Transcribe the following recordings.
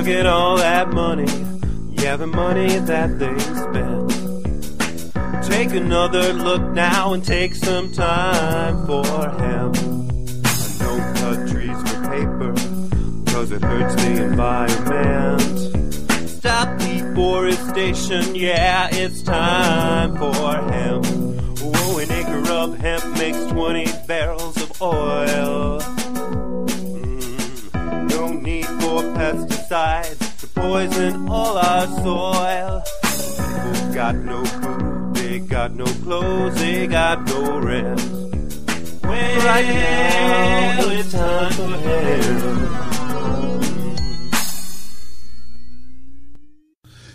look at all that money, yeah, the money that they spent. Take another look now and take some time for hemp. I know cut trees for paper, cause it hurts the environment. Stop deforestation, yeah, it's time for hemp. Oh, an acre of hemp makes 20 barrels of oil. No need for pesticides to poison all our soil. People got no food, they got no clothes, they got no rest. Well, right now it's time for hemp.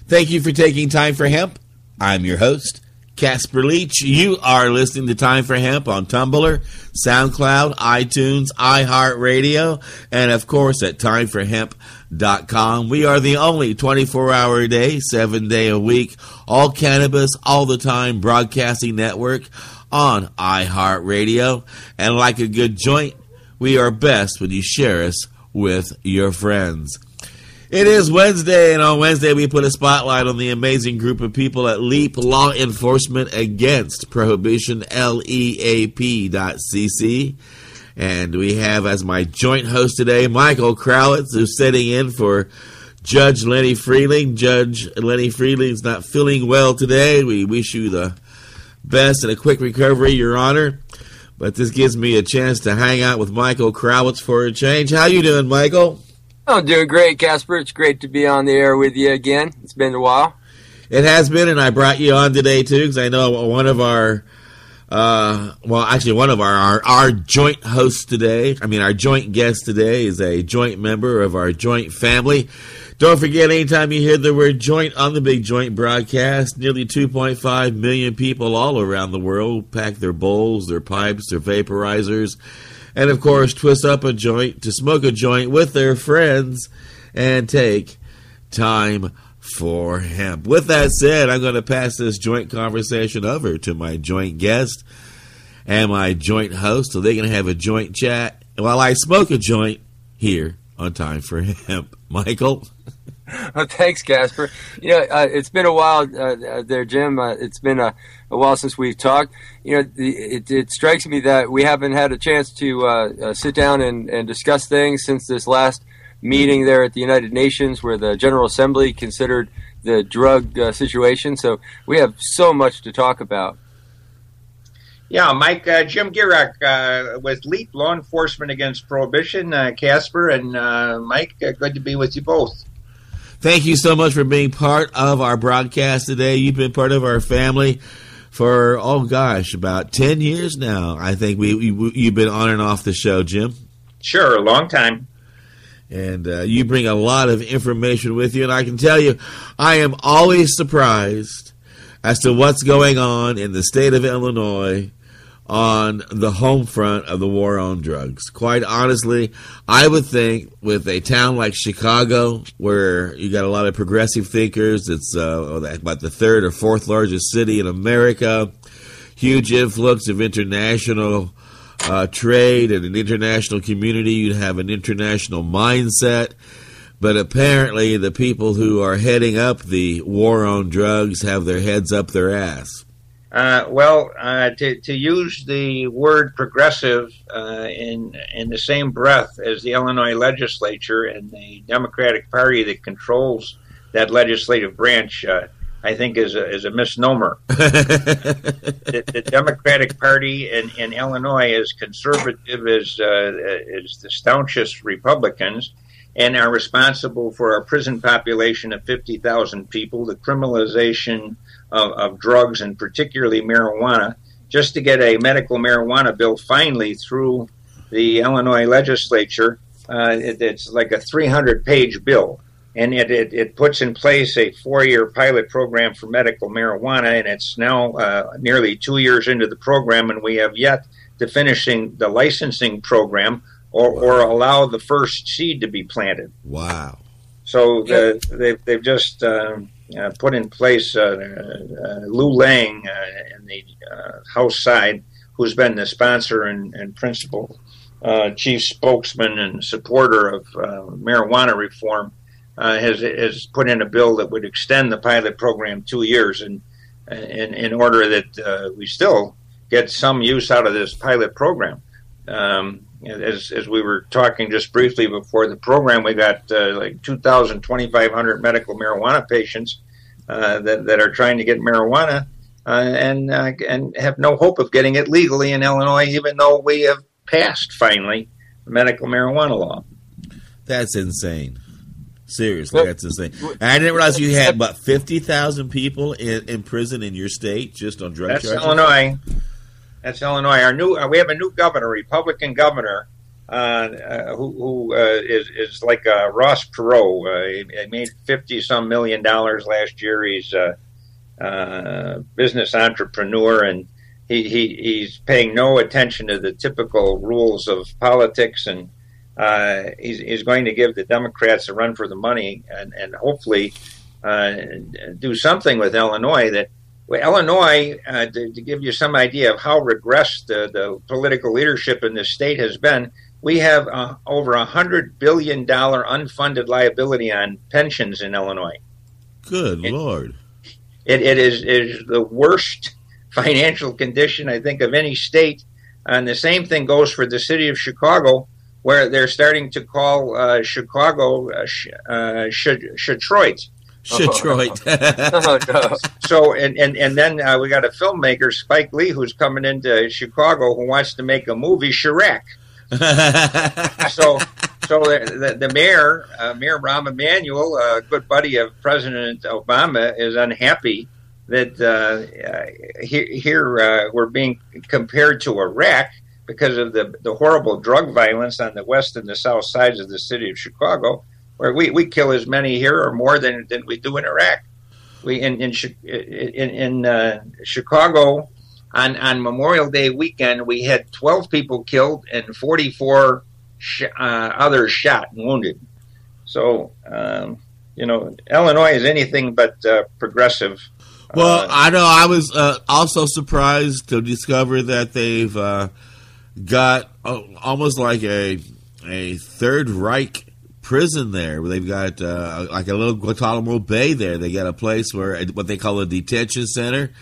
Thank you for taking Time for Hemp. I'm your host, Casper Leitch. You are listening to Time for Hemp on Tumblr, SoundCloud, iTunes, iHeartRadio, and of course at timeforhemp.com. We are the only 24-hour a day, 7-day a week, all cannabis, all the time broadcasting network on iHeartRadio. And like a good joint, we are best when you share us with your friends. It is Wednesday, and on Wednesday we put a spotlight on the amazing group of people at LEAP, Law Enforcement Against Prohibition, LEAP.cc. And we have as my joint host today, Michael Krawitz, who's sitting in for Judge Lenny Freeling. Judge Lenny Freeling's not feeling well today. We wish you the best and a quick recovery, Your Honor. But this gives me a chance to hang out with Michael Krawitz for a change. How you doing, Michael? I'm doing great, Casper. It's great to be on the air with you again. It's been a while. It has been, and I brought you on today, too, because I know one of our, our joint hosts today, our joint guest today is a joint member of our joint family. Don't forget, anytime you hear the word joint on the Big Joint broadcast, nearly 2.5 million people all around the world pack their bowls, their pipes, their vaporizers, and, of course, twist up a joint to smoke a joint with their friends and take time for hemp. With that said, I'm going to pass this joint conversation over to my joint guest and my joint host so they can have a joint chat while I smoke a joint here on Time for Hemp. Michael? Oh, thanks, Casper. It's been a while there, Jim. It's been a while since we've talked. It strikes me that we haven't had a chance to sit down and discuss things since this last meeting there at the United Nations where the General Assembly considered the drug situation. So we have so much to talk about. Yeah, Mike, Jim Gierach with LEAP, Law Enforcement Against Prohibition, Casper, and Mike, good to be with you both. Thank you so much for being part of our broadcast today. You've been part of our family for, about 10 years now. I think you've been on and off the show, Jim. Sure, a long time. And you bring a lot of information with you. And I can tell you, I am always surprised as to what's going on in the state of Illinois on the home front of the war on drugs. Quite honestly, I would think with a town like Chicago, where you got a lot of progressive thinkers, it's about the third or fourth largest city in America, huge influx of international trade and an international community, you'd have an international mindset. But apparently the people who are heading up the war on drugs have their heads up their ass. To use the word progressive in the same breath as the Illinois legislature and the Democratic Party that controls that legislative branch, I think is a misnomer. The Democratic Party in Illinois is conservative as the staunchest Republicans, and are responsible for our prison population of 50,000 people, the criminalization of drugs and particularly marijuana, just to get a medical marijuana bill finally through the Illinois legislature. It's like a 300-page bill, and it puts in place a 4-year pilot program for medical marijuana, and it's now nearly 2 years into the program, and we have yet to finishing the licensing program or allow the first seed to be planted. Wow. So they've just put in place Lou Lang in the House side, who's been the sponsor and principal chief spokesman and supporter of marijuana reform. has put in a bill that would extend the pilot program 2 years, and in order that we still get some use out of this pilot program. As we were talking just briefly before the program, we got like 2,500 medical marijuana patients that are trying to get marijuana and have no hope of getting it legally in Illinois, even though we have passed finally the medical marijuana law. That's insane. Seriously, that's insane. And I didn't realize you had about 50,000 people in prison in your state just on drug charges. That's Illinois. That's Illinois. We have a new governor, Republican governor, who is like Ross Perot. He made $50-some million last year. He's a business entrepreneur, and he's paying no attention to the typical rules of politics, and he's going to give the Democrats a run for the money and hopefully do something with Illinois. Illinois, to give you some idea of how regressed the political leadership in this state has been, we have over $100 billion unfunded liability on pensions in Illinois. Good Lord. It is the worst financial condition, I think, of any state. And the same thing goes for the city of Chicago, where they're starting to call Chicago Detroit. Detroit. Oh, no. So, and then we got a filmmaker, Spike Lee, who's coming into Chicago who wants to make a movie, Gierach. So the mayor, Mayor Rahm Emanuel, a good buddy of President Obama, is unhappy that here we're being compared to Iraq because of the horrible drug violence on the west and the south sides of the city of Chicago, where we kill as many here or more than we do in Iraq. We in Chicago on Memorial Day weekend, we had 12 people killed and 44 others shot and wounded. So Illinois is anything but progressive. Well, I know I was also surprised to discover that they've got almost like a Third Reich prison there, where they've got like a little Guantanamo Bay there. They got a place where what they call a detention center.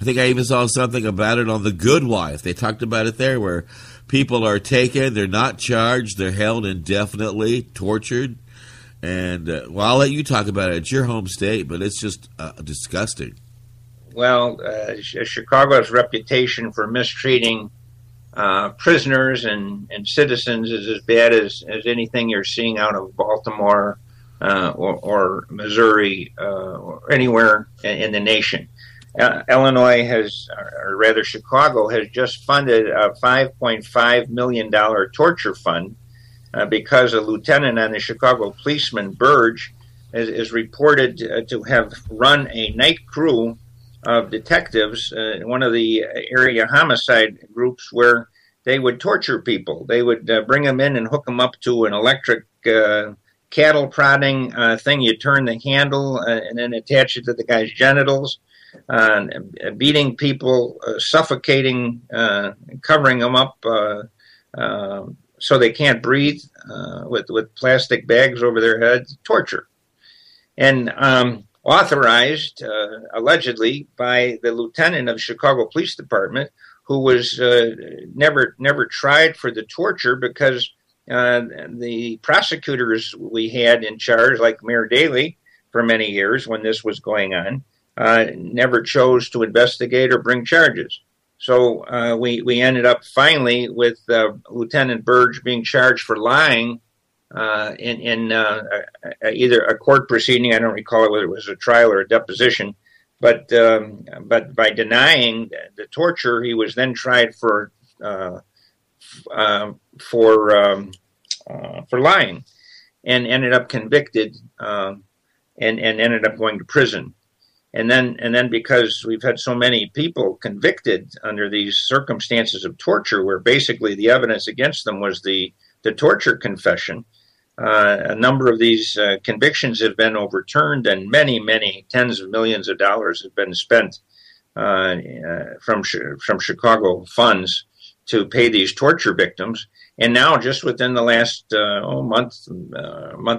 I think I even saw something about it on The Good Wife. They talked about it there, where people are taken, they're not charged, they're held indefinitely, tortured. And well, I'll let you talk about it. It's your home state, but it's just disgusting. Well, Chicago's reputation for mistreating prisoners and citizens is as bad as anything you're seeing out of Baltimore or Missouri or anywhere in the nation. Illinois Chicago has just funded a $5.5 million torture fund because a lieutenant on the Chicago policeman, Burge, is reported to have run a night crew of detectives, one of the area homicide groups, where they would torture people. They would bring them in and hook them up to an electric cattle prodding thing. You turn the handle and then attach it to the guy's genitals, beating people, suffocating, covering them up so they can't breathe with plastic bags over their heads, torture. And authorized, allegedly, by the lieutenant of Chicago Police Department, who was never tried for the torture because the prosecutors we had in charge, like Mayor Daley, for many years when this was going on, never chose to investigate or bring charges. So we ended up finally with Lieutenant Burge being charged for lying in either a court proceeding. I don't recall whether it was a trial or a deposition, but by denying the torture, he was then tried for lying, and ended up convicted and ended up going to prison. And then because we've had so many people convicted under these circumstances of torture, where basically the evidence against them was the torture confession, a number of these convictions have been overturned, and many tens of millions of dollars have been spent from Chicago funds to pay these torture victims. And now, just within the last month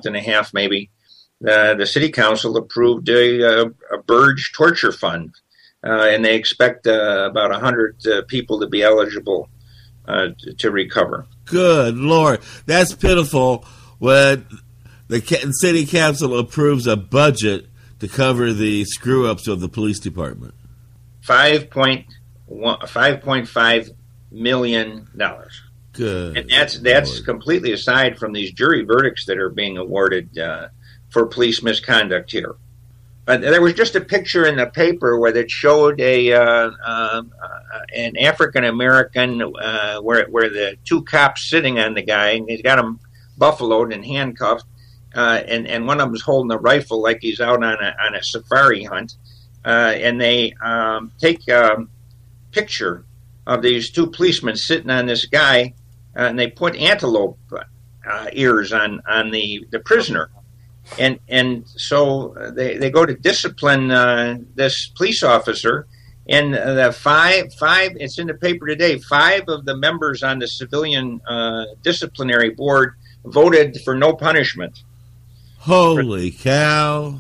and a half, maybe, the city council approved a Burge torture fund, and they expect about 100 people to be eligible to recover. Good Lord, that's pitiful when the city council approves a budget to cover the screw-ups of the police department. $5.5 million. Good. And that's completely aside from these jury verdicts that are being awarded for police misconduct here. There was just a picture in the paper where that showed an African American where the two cops sitting on the guy, and he's got him buffaloed and handcuffed, and one of them is holding a rifle like he's out on a safari hunt, and they take a picture of these two policemen sitting on this guy, and they put antelope ears on the prisoner. And so they go to discipline this police officer, and the five it's in the paper today, 5 of the members on the civilian disciplinary board voted for no punishment. Holy cow.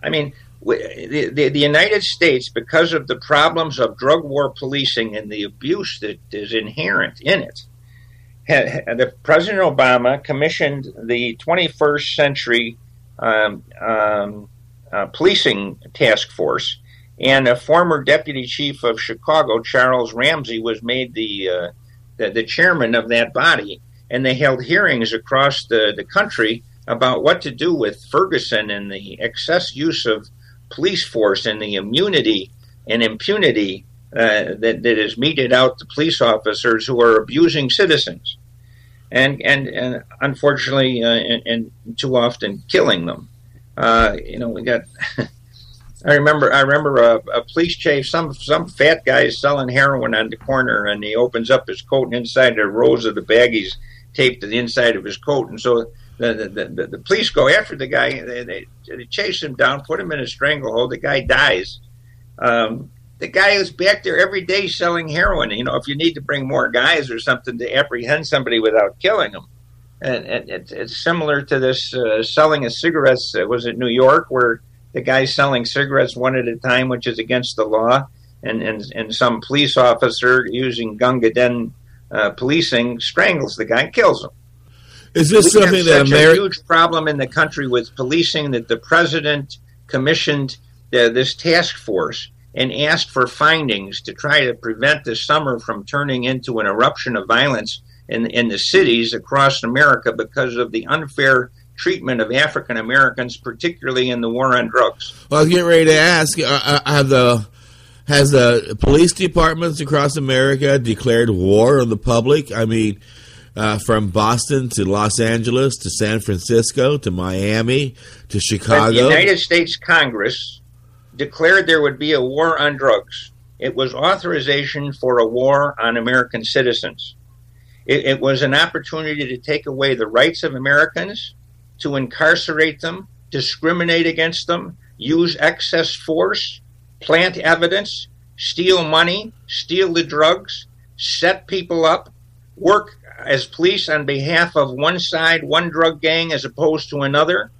I mean, the United States, because of the problems of drug war policing and the abuse that is inherent in it, the President Obama commissioned the 21st Century Policing Task Force, and a former deputy chief of Chicago, Charles Ramsey, was made the chairman of that body, and they held hearings across the country about what to do with Ferguson and the excess use of police force and the immunity and impunity that is meted out to police officers who are abusing citizens, and unfortunately, and too often killing them. We got. I remember a police chase. Some fat guy is selling heroin on the corner, and he opens up his coat, and inside there are rows of the baggies taped to the inside of his coat, and so the police go after the guy. They chase him down, put him in a stranglehold. The guy dies. The guy is back there every day selling heroin. If you need to bring more guys or something to apprehend somebody without killing them. And it's similar to this selling of cigarettes. Was it New York, where the guy's selling cigarettes one at a time, which is against the law, and some police officer using Gunga Din policing strangles the guy and kills him. Is this something that a huge problem in the country with policing that the president commissioned this task force and asked for findings to try to prevent this summer from turning into an eruption of violence in the cities across America because of the unfair treatment of African Americans, particularly in the war on drugs? Well, I was getting ready to ask, has the police departments across America declared war on the public? I mean, from Boston to Los Angeles to San Francisco to Miami to Chicago. The United States Congress declared there would be a war on drugs. It was authorization for a war on American citizens. It was an opportunity to take away the rights of Americans, to incarcerate them, discriminate against them, use excess force, plant evidence, steal money, steal the drugs, set people up, work as police on behalf of one side, one drug gang, as opposed to another.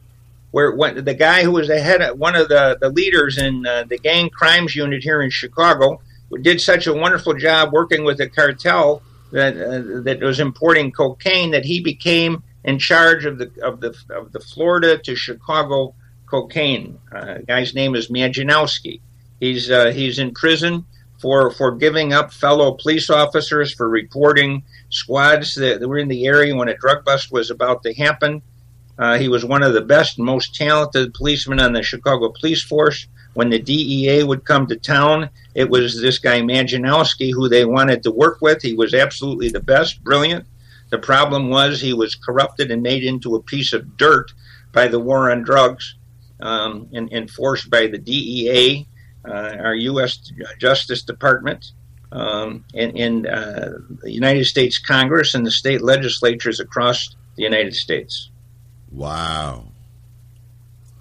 Where when the guy who was the head, one of the leaders in the gang crimes unit here in Chicago, did such a wonderful job working with the cartel that was importing cocaine that he became in charge of the Florida to Chicago cocaine. The guy's name is Majanowski. He's in prison for giving up fellow police officers, for reporting squads that were in the area when a drug bust was about to happen. He was one of the best and most talented policemen on the Chicago police force. When the DEA would come to town, it was this guy Majanowski who they wanted to work with. He was absolutely the best, brilliant. The problem was he was corrupted and made into a piece of dirt by the war on drugs, and enforced by the DEA, our U.S. Justice Department, and the United States Congress and the state legislatures across the United States. Wow.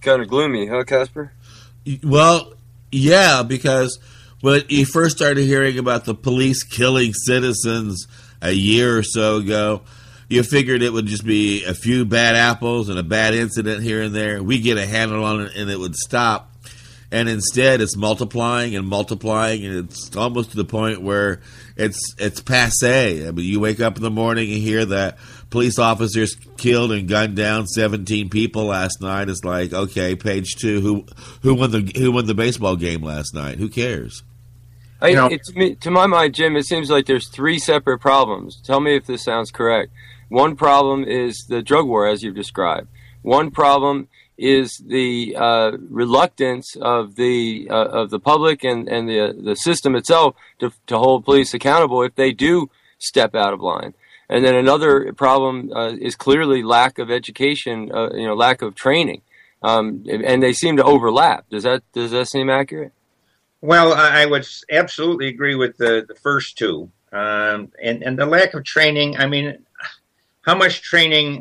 Kind of gloomy, huh, Casper? Well, yeah, because when you first started hearing about the police killing citizens a year or so ago, You figured it would just be a few bad apples and a bad incident here and there. We get a handle on it and it would stop. And instead, it's multiplying and multiplying, and it's almost to the point where it's passé. I mean, you wake up in the morning and hear that police officers killed and gunned down 17 people last night. It's like, okay, page 2. Who won the baseball game last night? Who cares? To my mind, Jim, it seems like there's 3 separate problems. Tell me if this sounds correct. One problem is the drug war, as you've described. One problem is the reluctance of the public and the system itself to hold police accountable if they do step out of line. And then another problem is clearly lack of education, lack of training, and they seem to overlap. Does that seem accurate? Well, I would absolutely agree with the first 2, and the lack of training. I mean, how much training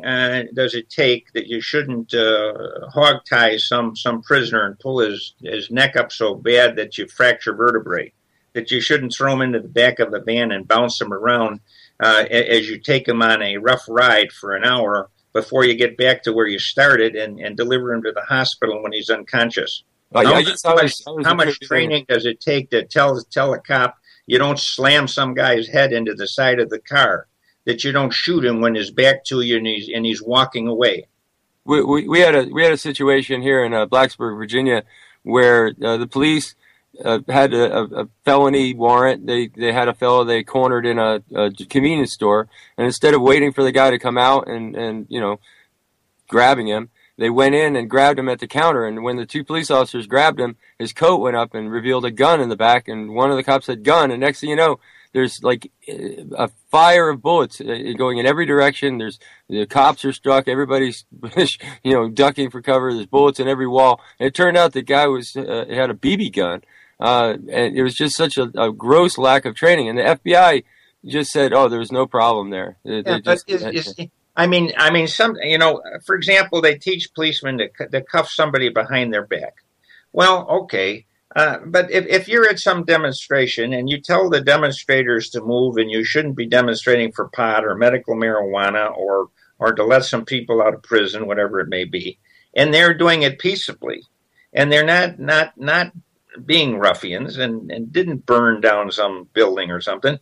does it take that you shouldn't hog tie some prisoner and pull his neck up so bad that you fracture vertebrae? That you shouldn't throw him into the back of the van and bounce him around as you take him on a rough ride for an hour before you get back to where you started and deliver him to the hospital when he's unconscious? How much training does it take to tell a cop you don't slam some guy's head into the side of the car? That you don't shoot him when his back to you and he's walking away. We had a situation here in Blacksburg, Virginia, where the police had a felony warrant. They had a fellow they cornered in a convenience store, and instead of waiting for the guy to come out and grabbing him, they went in and grabbed him at the counter. And when the 2 police officers grabbed him, his coat went up and revealed a gun in the back. And one of the cops said "gun," and next thing you know, there's like a fire of bullets going in every direction. The cops are struck. Everybody's, ducking for cover. There's bullets in every wall. And it turned out the guy had a BB gun. And it was just such a gross lack of training. And the FBI just said, "Oh, there was no problem there." For example, they teach policemen to cuff somebody behind their back. Well, okay. But if you're at some demonstration and you tell the demonstrators to move and you shouldn't be demonstrating for pot or medical marijuana or to let some people out of prison, whatever it may be, and they're doing it peaceably, and they're not being ruffians and didn't burn down some building or something,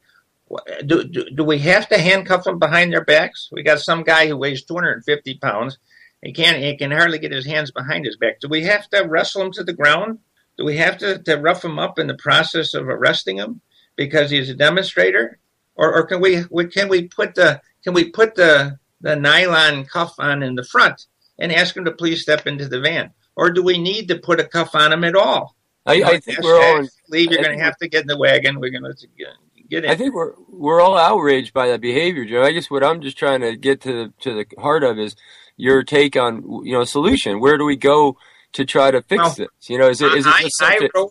do we have to handcuff them behind their backs? We got some guy who weighs 250 pounds. He can hardly get his hands behind his back. Do we have to wrestle him to the ground? Do we have to rough him up in the process of arresting him because he's a demonstrator, or can we put the nylon cuff on in the front and ask him to please step into the van, or do we need to put a cuff on him at all? I think we're all leave. You're going to have to get in the wagon. We're going to get in. I think we're all outraged by that behavior, Joe. I guess what I'm just trying to get to the heart of is your take on a solution. Where do we go to try to fix this? Is it just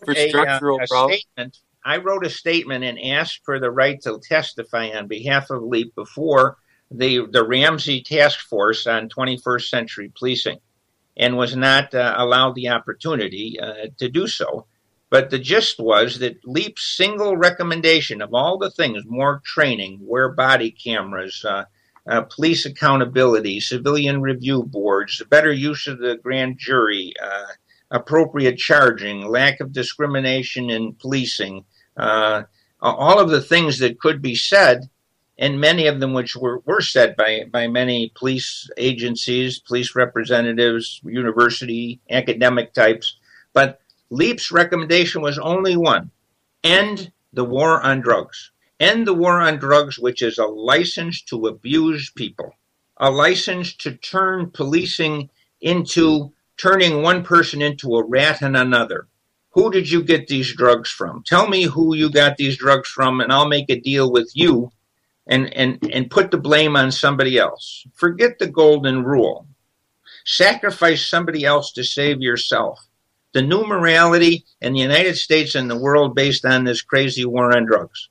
for structural problems? I wrote a statement and asked for the right to testify on behalf of LEAP before the Ramsey Task Force on 21st Century Policing, and was not allowed the opportunity to do so. But the gist was that LEAP's single recommendation of all the things, more training, wear body cameras, police accountability, civilian review boards, better use of the grand jury, appropriate charging, lack of discrimination in policing, all of the things that could be said, and many of them which were said by many police agencies, police representatives, university, academic types. But LEAP's recommendation was only one: end the war on drugs. End the war on drugs, which is a license to abuse people, a license to turn policing into turning one person into a rat and another. Who did you get these drugs from? Tell me who you got these drugs from, and I'll make a deal with you and put the blame on somebody else. Forget the golden rule. Sacrifice somebody else to save yourself. The new morality in the United States and the world based on this crazy war on drugs.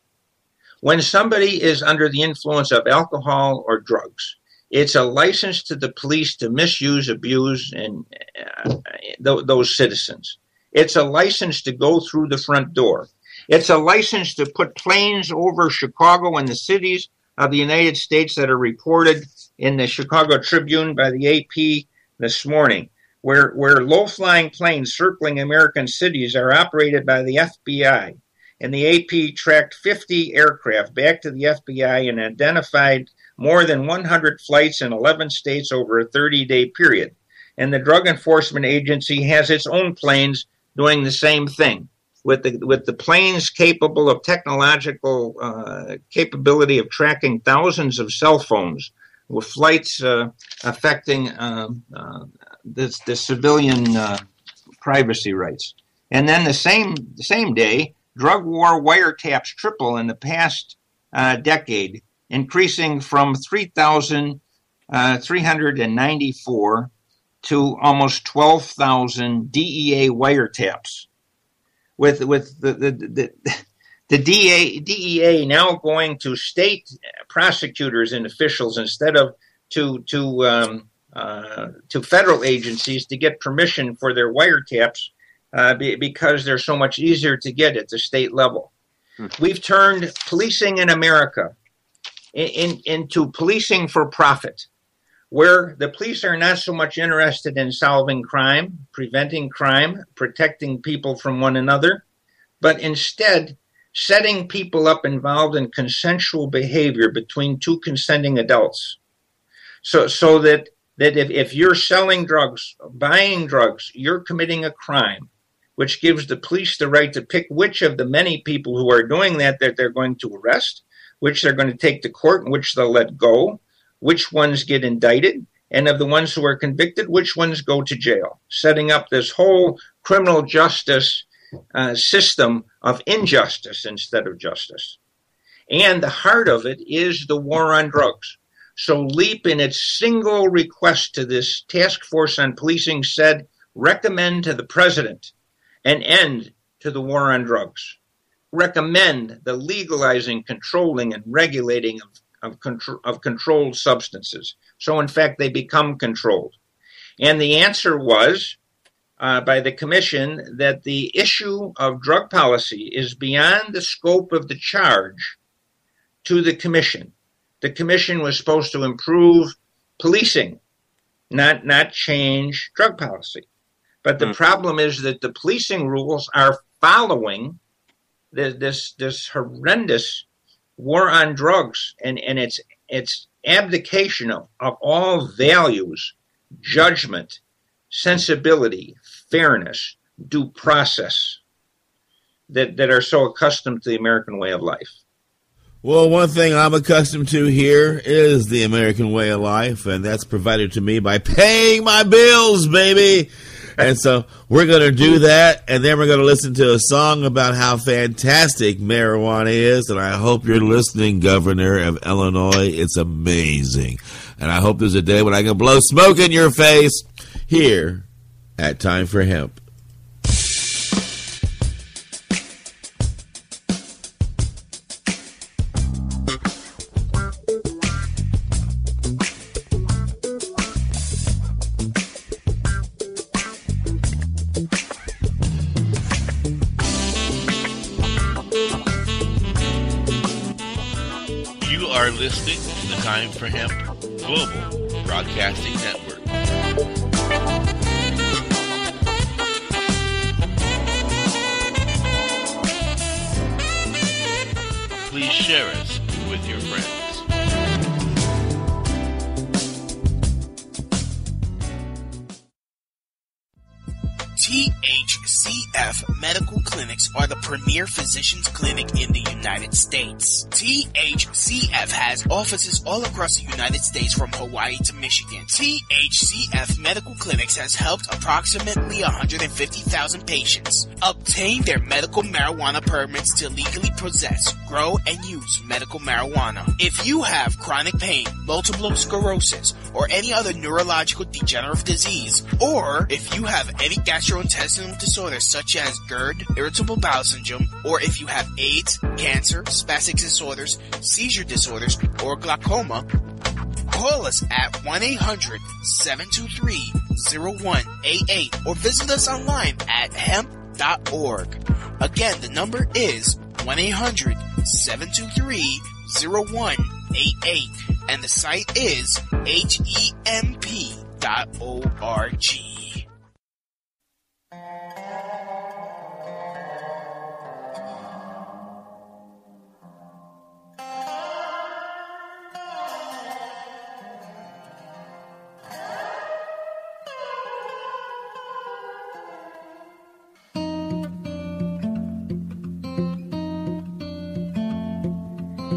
When somebody is under the influence of alcohol or drugs, it's a license to the police to misuse, abuse, and those citizens. It's a license to go through the front door. It's a license to put planes over Chicago and the cities of the United States that are reported in the Chicago Tribune by the AP this morning, where low-flying planes circling American cities are operated by the FBI. And the AP tracked 50 aircraft back to the FBI and identified more than 100 flights in 11 states over a 30-day period. And the Drug Enforcement Agency has its own planes doing the same thing, with the planes capable of technological capability of tracking thousands of cell phones, with flights affecting the civilian privacy rights. And then the same day, drug war wiretaps triple in the past decade, increasing from 3,394 to almost 12,000 DEA wiretaps. With the DEA now going to state prosecutors and officials instead of to federal agencies to get permission for their wiretaps because they're so much easier to get at the state level. We've turned policing in America into policing for profit, where the police are not so much interested in solving crime, preventing crime, protecting people from one another, but instead setting people up involved in consensual behavior between two consenting adults. So that if you're selling drugs, buying drugs, you're committing a crime, which gives the police the right to pick which of the many people who are doing that they're going to arrest, which they're going to take to court, and which they'll let go, which ones get indicted, and of the ones who are convicted, which ones go to jail, setting up this whole criminal justice system of injustice instead of justice. And the heart of it is the war on drugs. So LEAP, in its single request to this task force on policing, said, recommend to the president an end to the war on drugs. Recommend the legalizing, controlling, and regulating of controlled substances. So, in fact, they become controlled. And the answer was, by the commission, that the issue of drug policy is beyond the scope of the charge to the commission. The commission was supposed to improve policing, not change drug policy. But the problem is that the policing rules are following this horrendous war on drugs and its abdication of all values, judgment, sensibility, fairness, due process that are so accustomed to the American way of life. Well, one thing I'm accustomed to here is the American way of life, and that's provided to me by paying my bills, baby. And so we're going to do that, and then we're going to listen to a song about how fantastic marijuana is, and I hope you're listening, Governor of Illinois. It's amazing. And I hope there's a day when I can blow smoke in your face here at Time for Hemp. Listening to the Time for Hemp Global Broadcasting Network. Please share us with your friends. THCF Medical Clinics are the premier physicians clinic in the United States. THCF has offices all across the United States from Hawaii to Michigan. THCF Medical Clinics has helped approximately 150,000 patients obtain their medical marijuana permits to legally possess, grow, and use medical marijuana. If you have chronic pain, multiple sclerosis, or any other neurological degenerative disease, or if you have any gastrointestinal disorders such as GERD, irritable bowel syndrome, or if you have AIDS, cancer, spastic disorders, seizure disorders, or glaucoma, call us at 1-800-723-0188 or visit us online at hemp.org. Again, the number is 1-800-723-0188. and the site is hemp.org.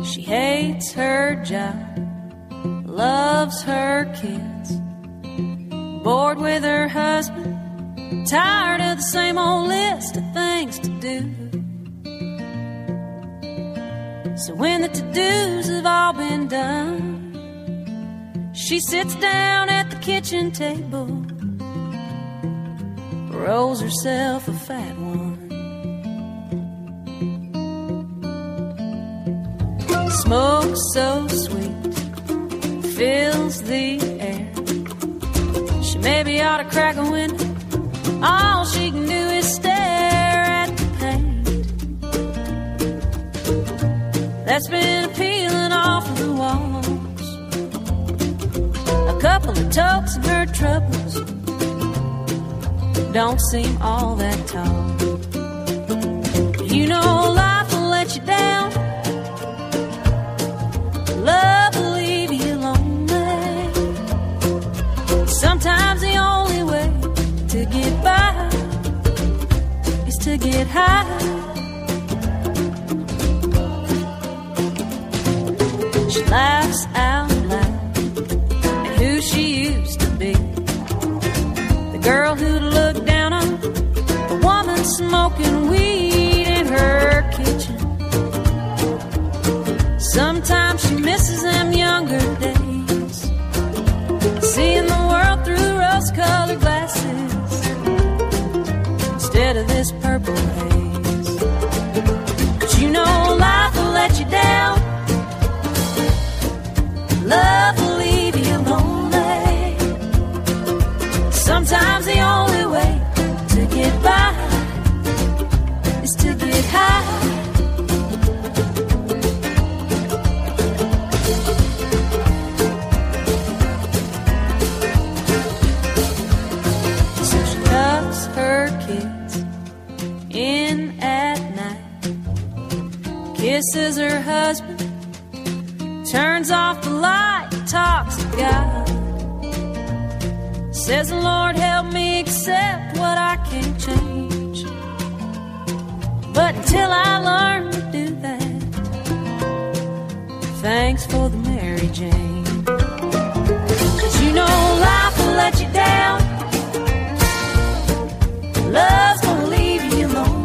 She hates her job, loves her kids, bored with her husband, tired of the same old list of things to do. So when the to-dos have all been done, she sits down at the kitchen table, rolls herself a fat one. Smoke so sweet fills the air. She maybe ought to crack a window. All she can do is stare at the paint that's been peeling off of the walls. A couple of tokes of her troubles don't seem all that tall. You know life will let you down. Love will leave you lonely. Sometimes the only way to get by is to get high. She laughs out loud at who she used to be, the girl who looked down on the woman smoking weed in her kitchen. Sometimes she misses them younger days, seeing the world through rose-colored glasses instead of this purple haze. But you know life will let you down. Love will leave you lonely. Sometimes the only way to get by is to get high. Kisses her husband, turns off the light, talks to God, says, Lord, help me accept what I can't change. But until I learn to do that, thanks for the Mary Jane. 'Cause you know life will let you down. Love's gonna leave you lonely.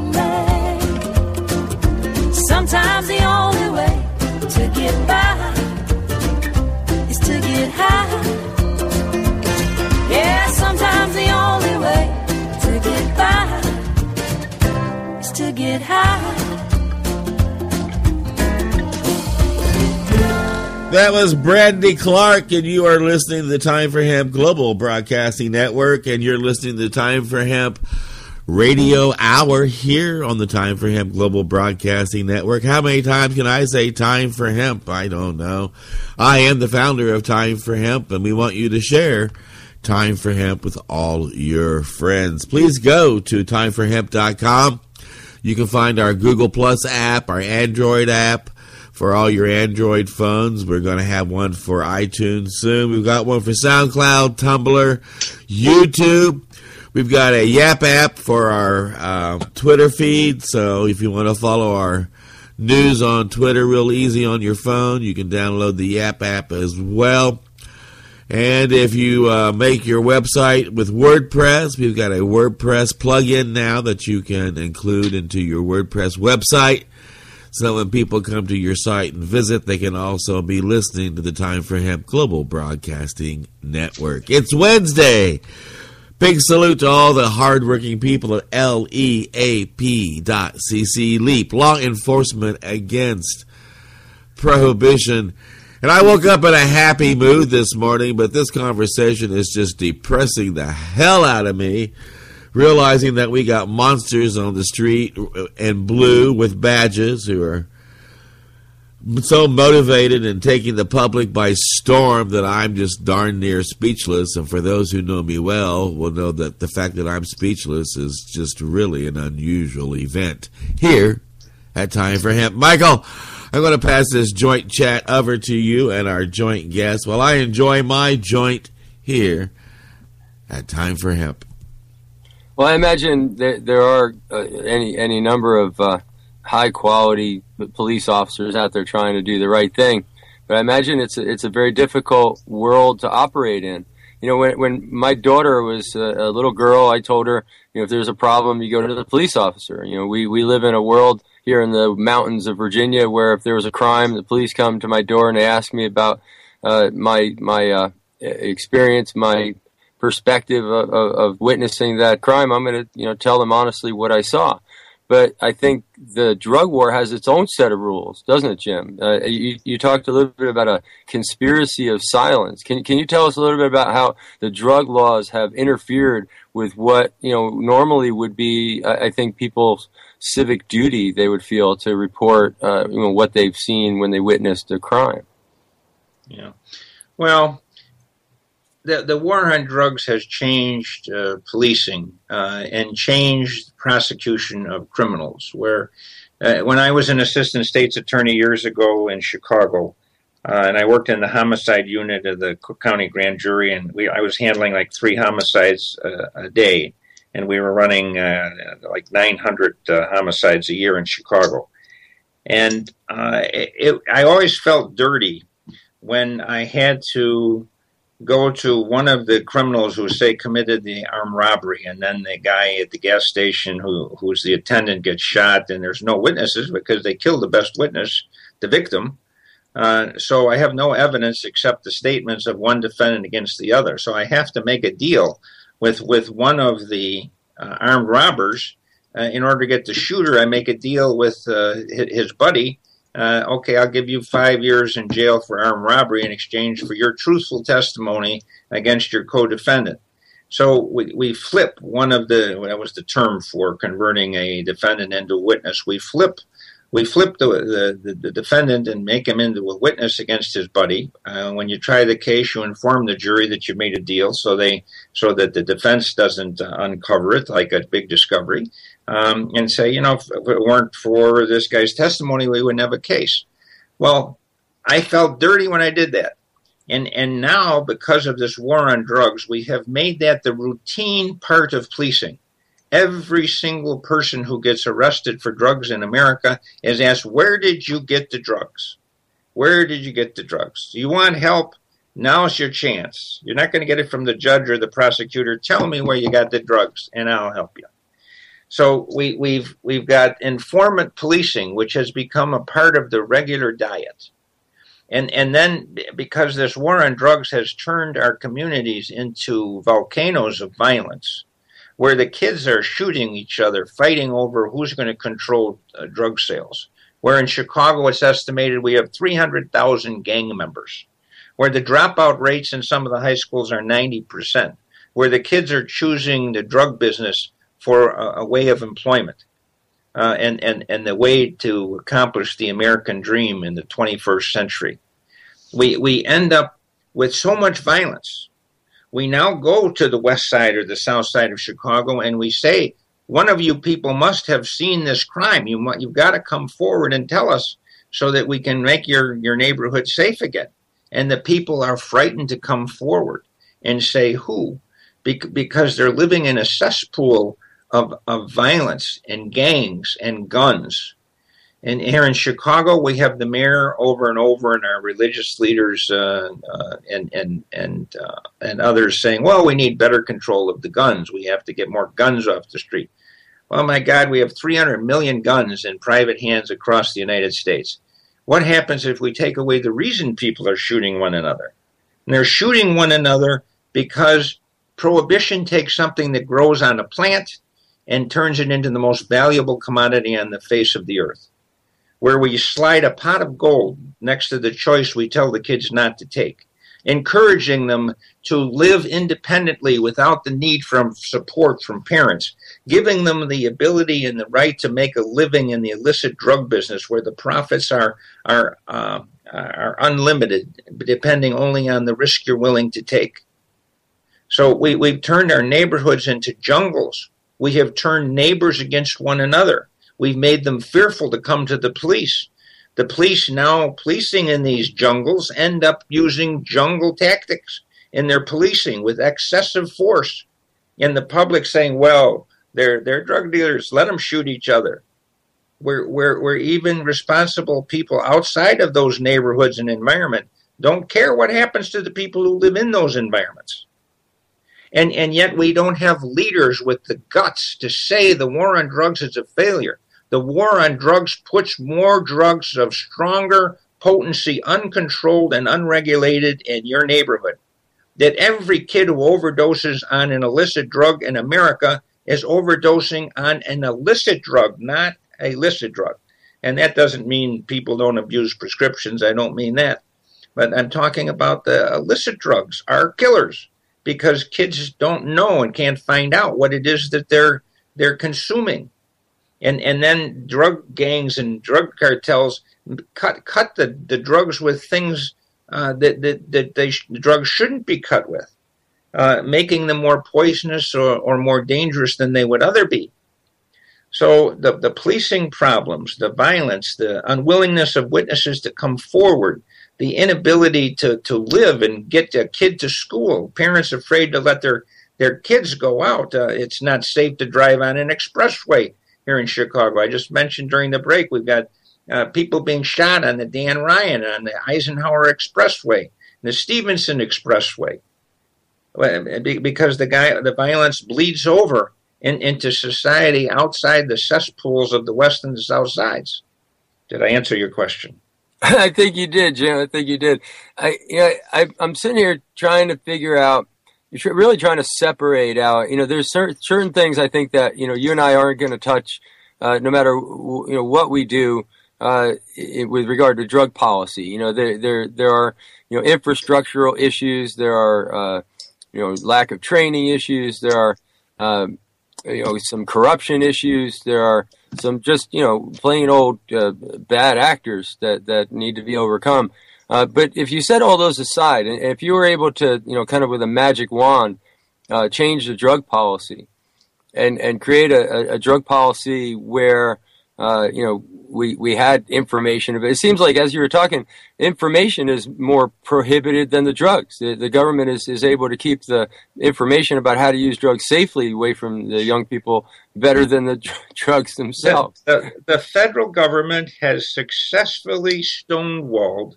Sometimes the only way to get by is to get high. Yeah, sometimes the only way to get by is to get high. That was Brandy Clark, and you are listening to the Time for Hemp Global Broadcasting Network, and you're listening to the Time for Hemp Radio Hour here on the Time for Hemp Global Broadcasting Network. How many times can I say Time for Hemp? I don't know. I am the founder of Time for Hemp, and we want you to share Time for Hemp with all your friends. Please go to timeforhemp.com. You can find our Google Plus app, our Android app for all your Android phones. We're going to have one for iTunes soon. We've got one for SoundCloud, Tumblr, YouTube. We've got a Yap app for our Twitter feed, so if you want to follow our news on Twitter real easy on your phone, you can download the Yap app as well. And if you make your website with WordPress, we've got a WordPress plugin now that you can include into your WordPress website. So when people come to your site and visit, they can also be listening to the Time for Hemp Global Broadcasting Network. It's Wednesday. Big salute to all the hardworking people at LEAP.cc, LEAP, Law Enforcement Against Prohibition. And I woke up in a happy mood this morning, but this conversation is just depressing the hell out of me, realizing that we got monsters on the street in blue with badges who are so motivated and taking the public by storm that I'm just darn near speechless. And for those who know me well will know that the fact that I'm speechless is just really an unusual event here at Time for Hemp. Michael, I'm going to pass this joint chat over to you and our joint guest while I enjoy my joint here at Time for Hemp. Well, I imagine there are any number of high-quality police officers out there trying to do the right thing. But I imagine it's a very difficult world to operate in. You know, when my daughter was a little girl, I told her, you know, if there's a problem, you go to the police officer. You know, we live in a world here in the mountains of Virginia where if there was a crime, the police come to my door and they ask me about my experience, my perspective of witnessing that crime. I'm going to, you know, tell them honestly what I saw. But I think the drug war has its own set of rules, doesn't it, Jim? You talked a little bit about a conspiracy of silence. Can you tell us a little bit about how the drug laws have interfered with what, you know, normally would be, I think, people's civic duty they would feel to report, you know, what they've seen when they witnessed a crime? Yeah. Well, the war on drugs has changed policing and changed prosecution of criminals. Where when I was an assistant state's attorney years ago in Chicago, and I worked in the homicide unit of the Cook County Grand Jury, and I was handling like 3 homicides a day, and we were running like 900 homicides a year in Chicago. And I always felt dirty when I had to go to one of the criminals who, say, committed the armed robbery, and then the guy at the gas station who's the attendant gets shot, and there's no witnesses because they killed the best witness, the victim. So I have no evidence except the statements of one defendant against the other. So I have to make a deal with one of the armed robbers. In order to get the shooter, I make a deal with his buddy. Okay, I'll give you 5 years in jail for armed robbery in exchange for your truthful testimony against your co-defendant. So we flip one of that was the term for converting a defendant into a witness. We flip the defendant and make him into a witness against his buddy. When you try the case, you inform the jury that you made a deal so that the defense doesn't uncover it like a big discovery. And say, you know, if it weren't for this guy's testimony, we wouldn't have a case. Well, I felt dirty when I did that. And now, because of this war on drugs, we have made that the routine part of policing. Every single person who gets arrested for drugs in America is asked, where did you get the drugs? Where did you get the drugs? Do you want help? Now's your chance. You're not going to get it from the judge or the prosecutor. Tell me where you got the drugs, and I'll help you. So we've got informant policing, which has become a part of the regular diet. And then because this war on drugs has turned our communities into volcanoes of violence, where the kids are shooting each other, fighting over who's going to control drug sales. Where in Chicago it's estimated we have 300,000 gang members. Where the dropout rates in some of the high schools are 90%. Where the kids are choosing the drug business for a way of employment and the way to accomplish the American dream in the 21st century. We end up with so much violence. We now go to the west side or the south side of Chicago and we say, one of you people must have seen this crime. You've got to come forward and tell us so that we can make your neighborhood safe again. And the people are frightened to come forward and say who, because they're living in a cesspool of violence and gangs and guns. And here in Chicago, we have the mayor over and over and our religious leaders and others saying, well, we need better control of the guns. We have to get more guns off the street. Well, my God, we have 300 million guns in private hands across the United States. What happens if we take away the reason people are shooting one another? And they're shooting one another because prohibition takes something that grows on a plant and turns it into the most valuable commodity on the face of the earth, where we slide a pot of gold next to the choice we tell the kids not to take. encouraging them to live independently without the need for support from parents, giving them the ability and the right to make a living in the illicit drug business where the profits are unlimited, depending only on the risk you're willing to take. So we've turned our neighborhoods into jungles. We have turned neighbors against one another. We've made them fearful to come to the police. The police now policing in these jungles end up using jungle tactics in their policing with excessive force. And the public saying, well, they're drug dealers, let them shoot each other. We're even responsible people outside of those neighborhoods and environment don't care what happens to the people who live in those environments. And yet we don't have leaders with the guts to say the war on drugs is a failure. The war on drugs puts more drugs of stronger potency, uncontrolled and unregulated in your neighborhood. That every kid who overdoses on an illicit drug in America is overdosing on an illicit drug, not a illicit drug. And that doesn't mean people don't abuse prescriptions. I don't mean that. But I'm talking about the illicit drugs are killers because kids don't know and can't find out what it is that they're consuming. And then drug gangs and drug cartels cut the drugs with things that the drugs shouldn't be cut with, making them more poisonous or more dangerous than they would other be. So the policing problems, the violence, the unwillingness of witnesses to come forward, the inability to live and get a kid to school, parents afraid to let their kids go out. It's not safe to drive on an expressway here in Chicago. I just mentioned during the break, we've got people being shot on the Dan Ryan, on the Eisenhower Expressway, the Stevenson Expressway, because the violence bleeds over into society outside the cesspools of the west and the south sides. Did I answer your question? I think you did, Jim. I think you did. I'm sitting here trying to figure out, you're really trying to separate out, there's certain things I think that, you and I aren't going to touch, no matter, what we do, with regard to drug policy. There are, infrastructural issues. There are, lack of training issues. There are, some corruption issues. There are some just, plain old, bad actors that need to be overcome. But if you set all those aside, and if you were able to, kind of with a magic wand, change the drug policy and create a drug policy where, we had information. It seems like, as you were talking, information is more prohibited than the drugs. The government is able to keep the information about how to use drugs safely away from the young people better than the drugs themselves. The federal government has successfully stonewalled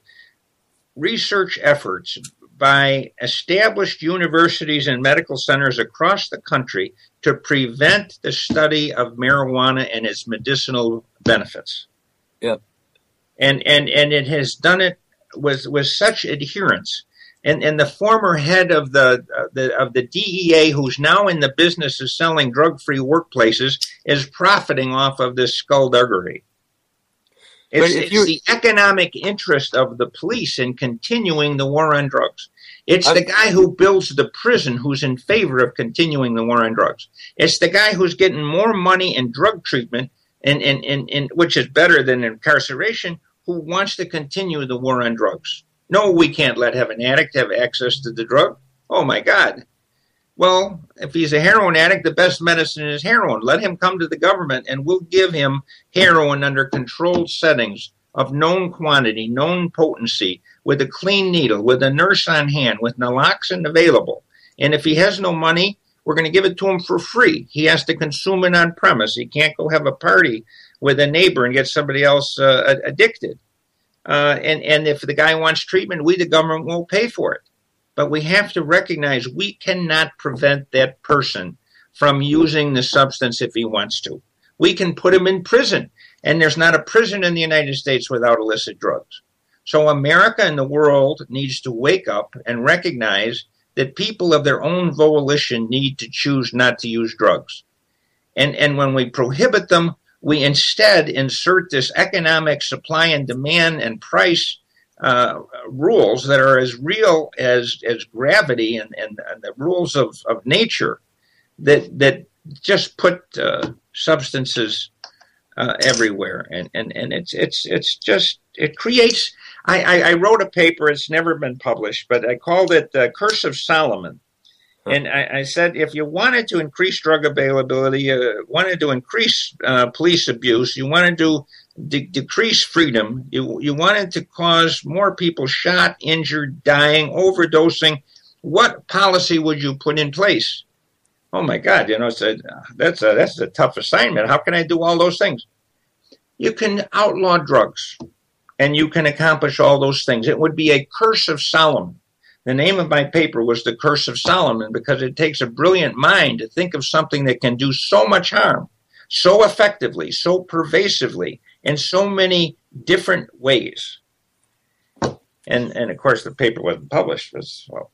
research efforts by established universities and medical centers across the country to prevent the study of marijuana and its medicinal benefits. Yep. And it has done it with such adherence. And the former head of the DEA, who's now in the business of selling drug-free workplaces, is profiting off of this skullduggery. It's the economic interest of the police in continuing the war on drugs. It's the guy who builds the prison who's in favor of continuing the war on drugs. It's the guy who's getting more money in drug treatment, and which is better than incarceration, who wants to continue the war on drugs. No, we can't let an addict have access to the drug. Oh, my God. Well, if he's a heroin addict, the best medicine is heroin. Let him come to the government, and we'll give him heroin under controlled settings of known quantity, known potency, with a clean needle, with a nurse on hand, with naloxone available. And if he has no money, we're going to give it to him for free. He has to consume it on premise. He can't go have a party with a neighbor and get somebody else addicted. And if the guy wants treatment, we, the government, won't pay for it. But we have to recognize we cannot prevent that person from using the substance if he wants to. We can put him in prison, and there's not a prison in the United States without illicit drugs. So America and the world needs to wake up and recognize that people of their own volition need to choose not to use drugs. And when we prohibit them, we instead insert this economic supply and demand and price rules that are as real as gravity and the rules of nature that just put substances everywhere, and it's just, it creates. I wrote a paper. It's never been published, but I called it the Curse of Solomon. And I said, if you wanted to increase drug availability, wanted to increase police abuse, you wanted to decrease freedom, you wanted to cause more people shot, injured, dying, overdosing, what policy would you put in place? Oh my God, that's a tough assignment. How can I do all those things? You can outlaw drugs, and you can accomplish all those things. It would be a curse of Solomon. The name of my paper was The Curse of Solomon, because it takes a brilliant mind to think of something that can do so much harm, so effectively, so pervasively, in so many different ways. And of course, the paper wasn't published.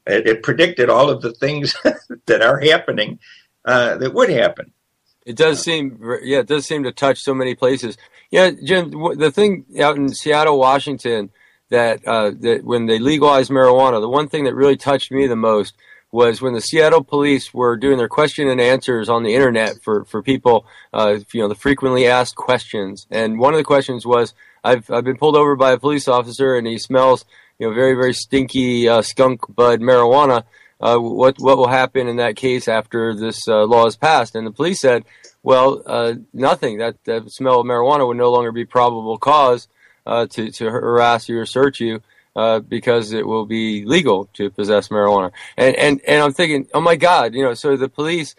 It predicted all of the things that are happening that would happen. It does seem to touch so many places. Yeah, Jim, the thing out in Seattle, Washington, that when they legalized marijuana, the one thing that really touched me the most was when the Seattle police were doing their question and answers on the internet for people, the frequently asked questions. And one of the questions was, I've been pulled over by a police officer and he smells, very, very stinky skunk bud marijuana. What will happen in that case after this law is passed? And the police said, well, nothing. That smell of marijuana would no longer be probable cause to harass you or search you, because it will be legal to possess marijuana. And I'm thinking, oh my God, so the police,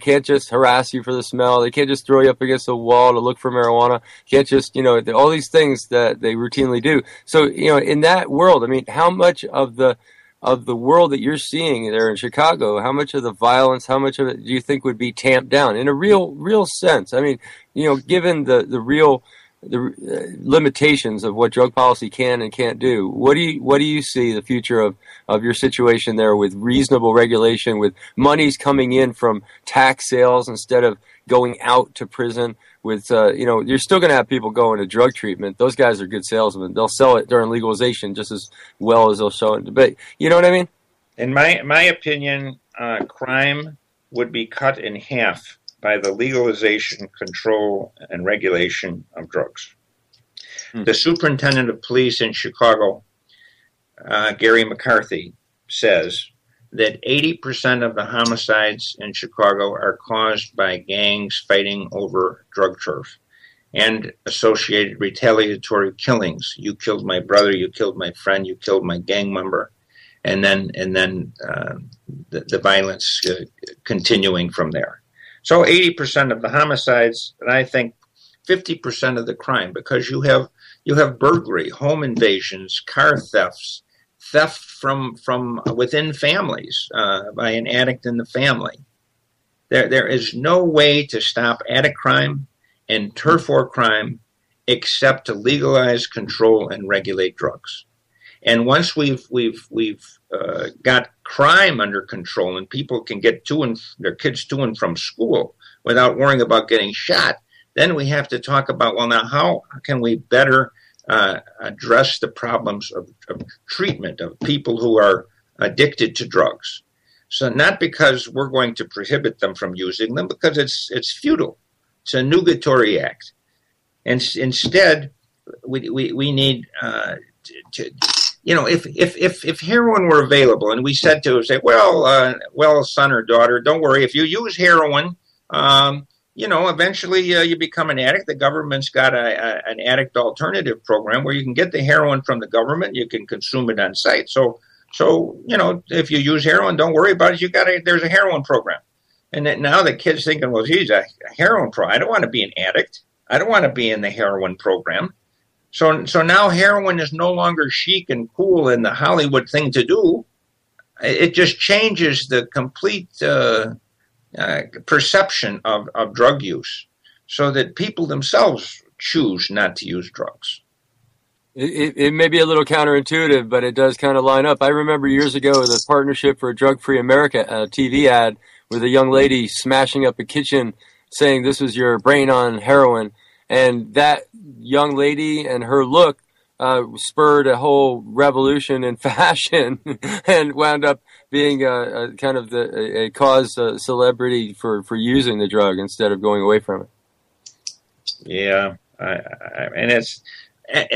can't just harass you for the smell. They can't just throw you up against a wall to look for marijuana. Can't just, all these things that they routinely do. So, in that world, I mean, how much of the world that you're seeing there in Chicago, how much of the violence, how much of it do you think would be tamped down in a real sense? I mean, given the limitations of what drug policy can and can't do, what do you see the future of your situation there, with reasonable regulation, with monies coming in from tax sales instead of going out to prison, with you're still going to have people going to drug treatment. Those guys are good salesmen. They'll sell it during legalization just as well as they'll sell it in debate. You know what I mean? In my opinion, crime would be cut in half by the legalization, control, and regulation of drugs. The superintendent of police in Chicago, Gary McCarthy, says that 80% of the homicides in Chicago are caused by gangs fighting over drug turf and associated retaliatory killings. You killed my brother, you killed my friend, you killed my gang member, and then the violence continuing from there. So 80% of the homicides, and I think 50% of the crime, because you have burglary, home invasions, car thefts, theft from within families by an addict in the family. There is no way to stop addict crime and turf war crime except to legalize, control, and regulate drugs. And once we've got crime under control and people can get their kids to and from school without worrying about getting shot, then we have to talk about, well, now how can we better address the problems of treatment of people who are addicted to drugs. So not because we're going to prohibit them from using them, because it's futile. It's a nugatory act. And instead, we need to if heroin were available, and we said to say, well, son or daughter, don't worry. If you use heroin, eventually you become an addict. The government's got an addict alternative program where you can get the heroin from the government. You can consume it on site. So if you use heroin, don't worry about it. There's a heroin program. And now the kid's thinking, well, geez, a heroin program. I don't want to be an addict. I don't want to be in the heroin program. So now heroin is no longer chic and cool and the Hollywood thing to do. It just changes the complete perception of drug use, so that people themselves choose not to use drugs. It may be a little counterintuitive, but it does kind of line up. I remember years ago the Partnership for a Drug-Free America, a TV ad with a young lady smashing up a kitchen saying this was your brain on heroin. And that young lady and her look spurred a whole revolution in fashion and wound up being a kind of a cause celebrity for using the drug instead of going away from it. Yeah, and it's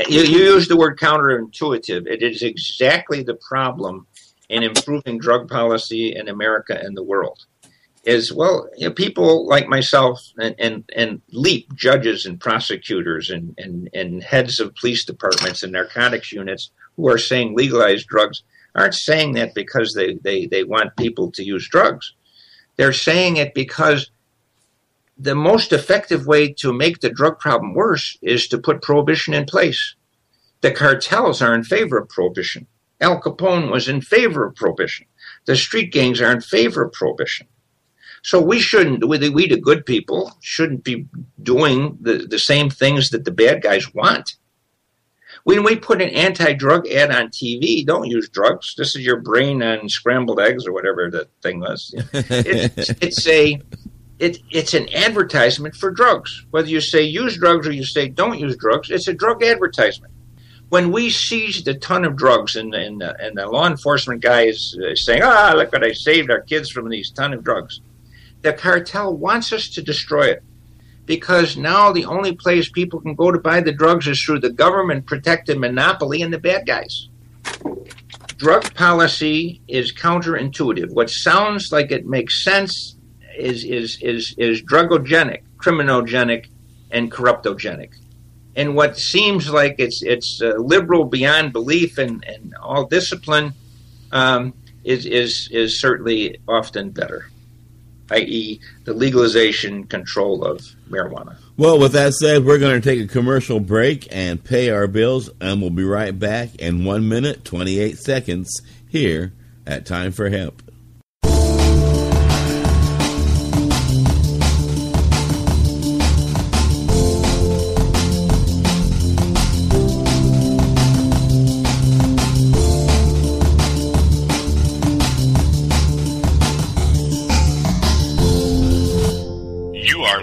you use the word counterintuitive. It is exactly the problem in improving drug policy in America and the world. Is, well, people like myself and LEAP judges and prosecutors and heads of police departments and narcotics units who are saying legalize drugs aren't saying that because they want people to use drugs. They're saying it because the most effective way to make the drug problem worse is to put prohibition in place. The cartels are in favor of prohibition. Al Capone was in favor of prohibition. The street gangs are in favor of prohibition. So we shouldn't, we the good people, shouldn't be doing the same things that the bad guys want. When we put an anti-drug ad on TV, don't use drugs. This is your brain on scrambled eggs or whatever the thing was. It's an advertisement for drugs. Whether you say use drugs or you say don't use drugs, it's a drug advertisement. When we seized a ton of drugs and the law enforcement guy is saying, look what I saved our kids from these ton of drugs. The cartel wants us to destroy it because now the only place people can go to buy the drugs is through the government-protected monopoly and the bad guys. Drug policy is counterintuitive. What sounds like it makes sense is drugogenic, criminogenic, and corruptogenic. And what seems like it's liberal beyond belief and all discipline is certainly often better, i.e. the legalization control of marijuana. Well, with that said, we're going to take a commercial break and pay our bills, and we'll be right back in 1 minute, 28 seconds here at Time for Hemp.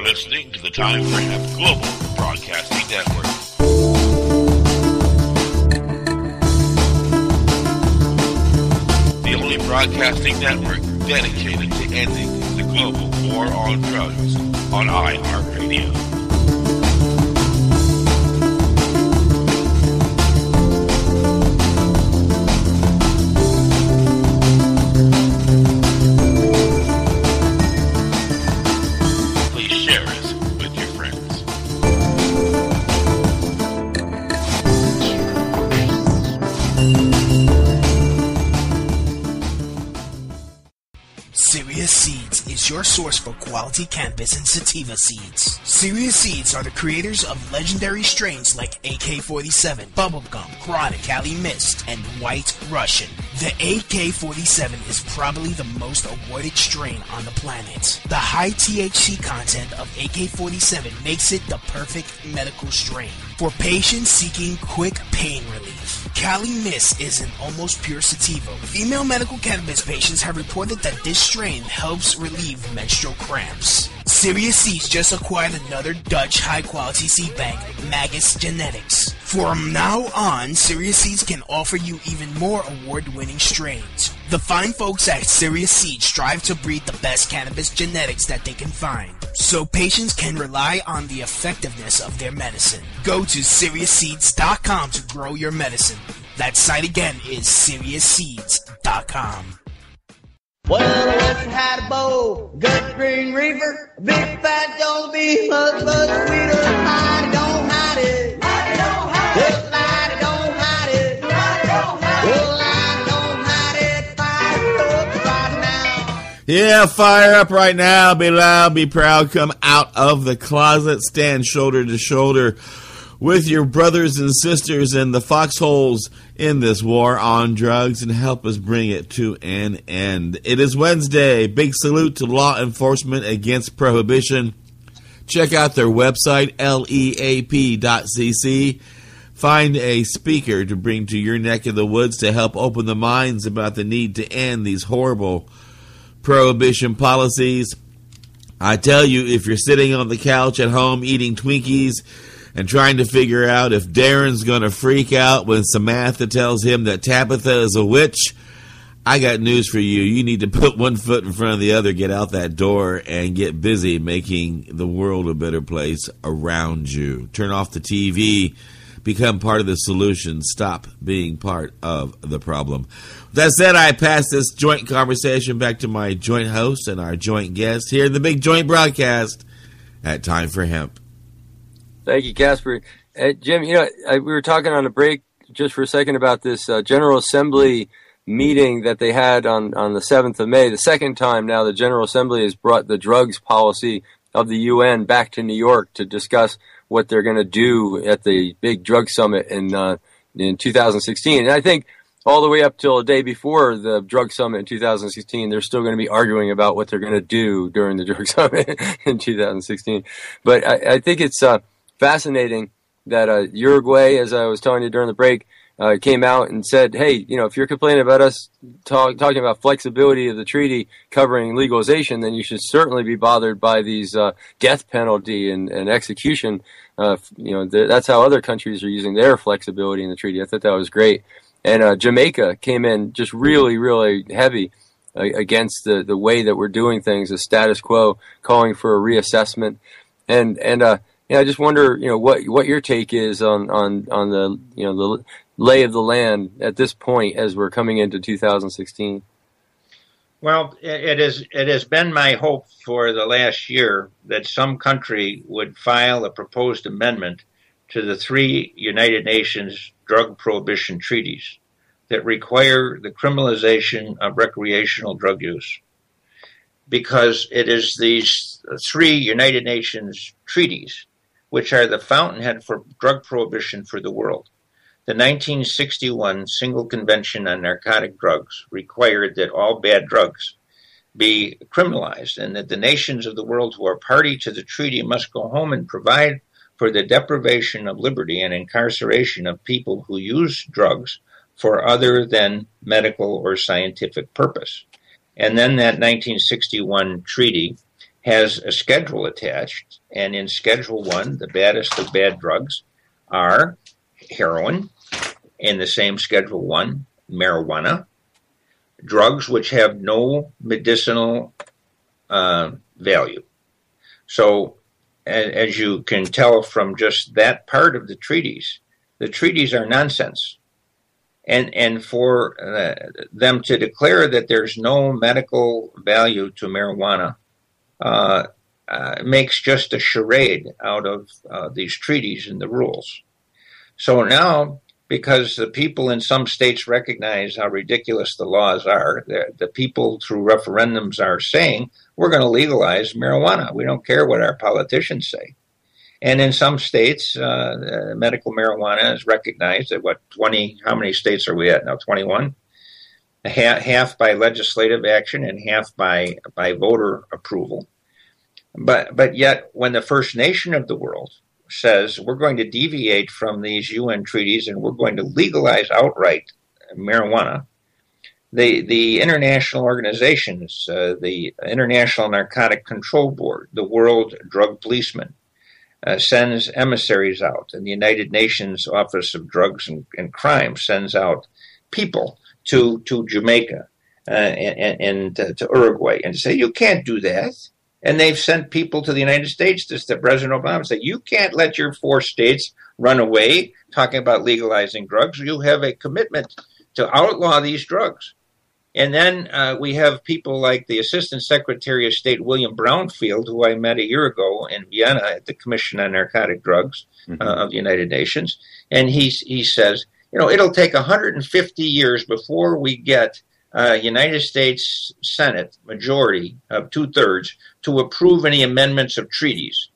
Listening to the Time for Hemp Global Broadcasting Network. The only broadcasting network dedicated to ending the global war on drugs on iHeartRadio. Your source for quality cannabis and sativa seeds. Serious Seeds are the creators of legendary strains like AK-47, Bubblegum, Chronic, Cali Mist, and White Russian. The AK-47 is probably the most awarded strain on the planet. The high THC content of AK-47 makes it the perfect medical strain for patients seeking quick pain relief. Cali Mist is an almost pure sativa. Female medical cannabis patients have reported that this strain helps relieve menstrual cramps. Serious Seeds just acquired another Dutch high-quality seed bank, Magus Genetics. From now on, Serious Seeds can offer you even more award-winning strains. The fine folks at Serious Seeds strive to breed the best cannabis genetics that they can find, so patients can rely on the effectiveness of their medicine. Go to SeriousSeeds.com to grow your medicine. That site again is SeriousSeeds.com. Well, I once had a bow, good green reefer, a big fat don't be much, much sweeter. Mighty don't hide it. Mighty don't hide it. Well, mighty don't hide it. Mighty don't hide it. Well, mighty don't hide it. Fire up right now. Yeah, fire up right now. Be loud, be proud. Come out of the closet. Stand shoulder to shoulder with your brothers and sisters in the foxholes in this war on drugs and help us bring it to an end. It is Wednesday. Big salute to law enforcement against prohibition. Check out their website, leap.cc. Find a speaker to bring to your neck of the woods to help open the minds about the need to end these horrible prohibition policies. I tell you, if you're sitting on the couch at home eating Twinkies and trying to figure out if Darren's going to freak out when Samantha tells him that Tabitha is a witch, I got news for you. You need to put one foot in front of the other, get out that door, and get busy making the world a better place around you. Turn off the TV. Become part of the solution. Stop being part of the problem. With that said, I pass this joint conversation back to my joint host and our joint guest here in the Big Joint Broadcast at Time for Hemp. Thank you, Casper. Jim, we were talking on a break just for a second about this General Assembly meeting that they had on the 7th of May. The second time now the General Assembly has brought the drugs policy of the UN back to New York to discuss what they're going to do at the big drug summit in 2016. And I think all the way up till the day before the drug summit in 2016, they're still going to be arguing about what they're going to do during the drug summit in 2016. But I think it's fascinating that Uruguay, as I was telling you during the break, came out and said, hey, if you're complaining about us talking about flexibility of the treaty covering legalization, then you should certainly be bothered by these death penalty and execution. That's how other countries are using their flexibility in the treaty. I thought that was great. And Jamaica came in just really, really heavy against the way that we're doing things, the status quo, calling for a reassessment. And I just wonder, what your take is on the the lay of the land at this point as we're coming into 2016. Well, it has been my hope for the last year that some country would file a proposed amendment to the 3 United Nations drug prohibition treaties that require the criminalization of recreational drug use. Because it is these 3 United Nations treaties which are the fountainhead for drug prohibition for the world. The 1961 Single Convention on Narcotic Drugs required that all bad drugs be criminalized and that the nations of the world who are party to the treaty must go home and provide for the deprivation of liberty and incarceration of people who use drugs for other than medical or scientific purpose. And then that 1961 treaty has a schedule attached, and in Schedule 1, the baddest of bad drugs are heroin. In the same Schedule 1, marijuana, drugs which have no medicinal value. So, as you can tell from just that part of the treaties are nonsense. And for them to declare that there's no medical value to marijuana makes just a charade out of these treaties and the rules. So now, because the people in some states recognize how ridiculous the laws are, the people through referendums are saying, we're going to legalize marijuana. We don't care what our politicians say. And in some states, medical marijuana is recognized at how many states are we at now? 21? Half by legislative action and half by voter approval. But yet, when the First Nation of the world says we're going to deviate from these UN treaties and we're going to legalize outright marijuana, the international organizations, the International Narcotic Control Board, the World Drug Policeman, sends emissaries out, and the United Nations Office of Drugs and Crime sends out people to Jamaica and to Uruguay and say, you can't do that. And they've sent people to the United States, to President Obama, say, you can't let your 4 states run away talking about legalizing drugs. You have a commitment to outlaw these drugs. And then we have people like the Assistant Secretary of State, William Brownfield, who I met a year ago in Vienna at the Commission on Narcotic Drugs of the United Nations. And he says, it'll take 150 years before we get United States Senate majority of 2/3 to approve any amendments of treaties.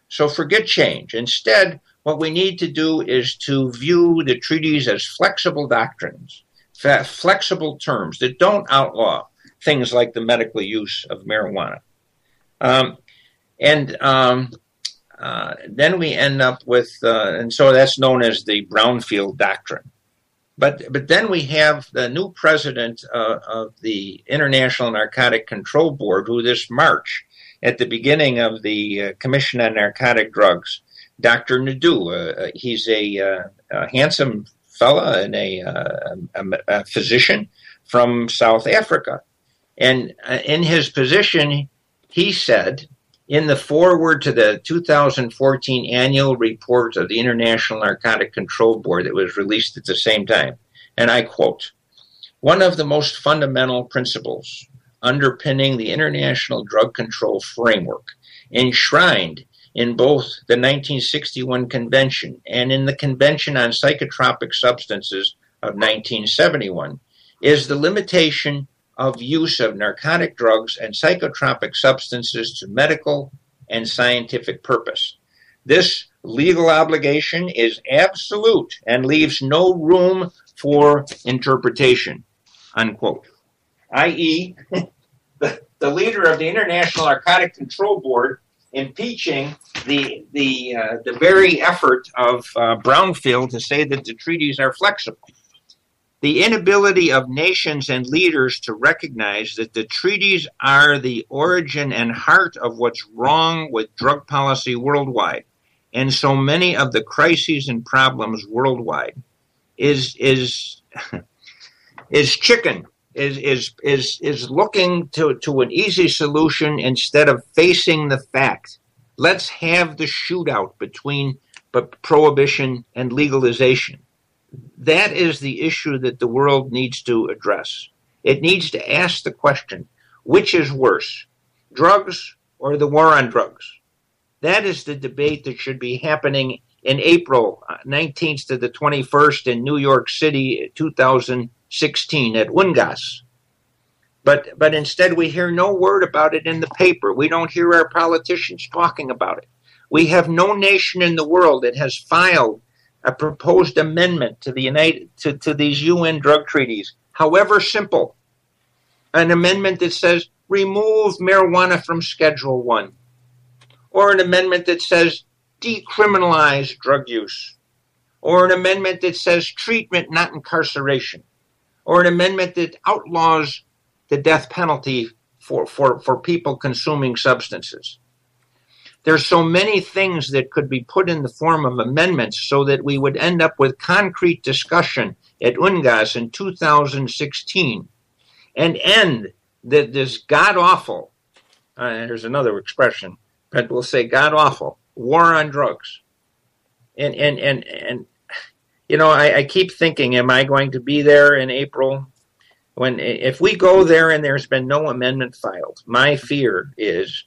So forget change. Instead, what we need to do is to view the treaties as flexible doctrines, flexible terms that don't outlaw things like the medical use of marijuana. Then we end up with, and so that's known as the Brownfield Doctrine. But then we have the new president of the International Narcotic Control Board, who this March, at the beginning of the Commission on Narcotic Drugs, Dr. Nadeau. He's a handsome fella and a physician from South Africa. And in his position, he said, in the foreword to the 2014 annual report of the International Narcotic Control Board that was released at the same time, and I quote, "One of the most fundamental principles underpinning the international drug control framework, enshrined in both the 1961 Convention and in the Convention on Psychotropic Substances of 1971, is the limitation of use of narcotic drugs and psychotropic substances to medical and scientific purpose. This legal obligation is absolute and leaves no room for interpretation," unquote. I.e., the leader of the International Narcotic Control Board impeaching the very effort of Brownfield to say that the treaties are flexible. The inability of nations and leaders to recognize that the treaties are the origin and heart of what's wrong with drug policy worldwide, and so many of the crises and problems worldwide, is looking to an easy solution instead of facing the fact. Let's have the shootout between prohibition and legalization. That is the issue that the world needs to address. It needs to ask the question, which is worse, drugs or the war on drugs? That is the debate that should be happening in April 19th to the 21st in New York City, 2016 at UNGAS. But instead we hear no word about it in the paper. We don't hear our politicians talking about it. We have no nation in the world that has filed a proposed amendment to to these UN drug treaties, however simple. An amendment that says remove marijuana from Schedule 1. Or an amendment that says decriminalize drug use. Or an amendment that says treatment, not incarceration. Or an amendment that outlaws the death penalty for people consuming substances. There's so many things that could be put in the form of amendments so that we would end up with concrete discussion at UNGAS in 2016 and end this god-awful, there's another expression, but we'll say god-awful, war on drugs. And you know, I keep thinking, am I going to be there in April? If we go there and there's been no amendment filed, my fear is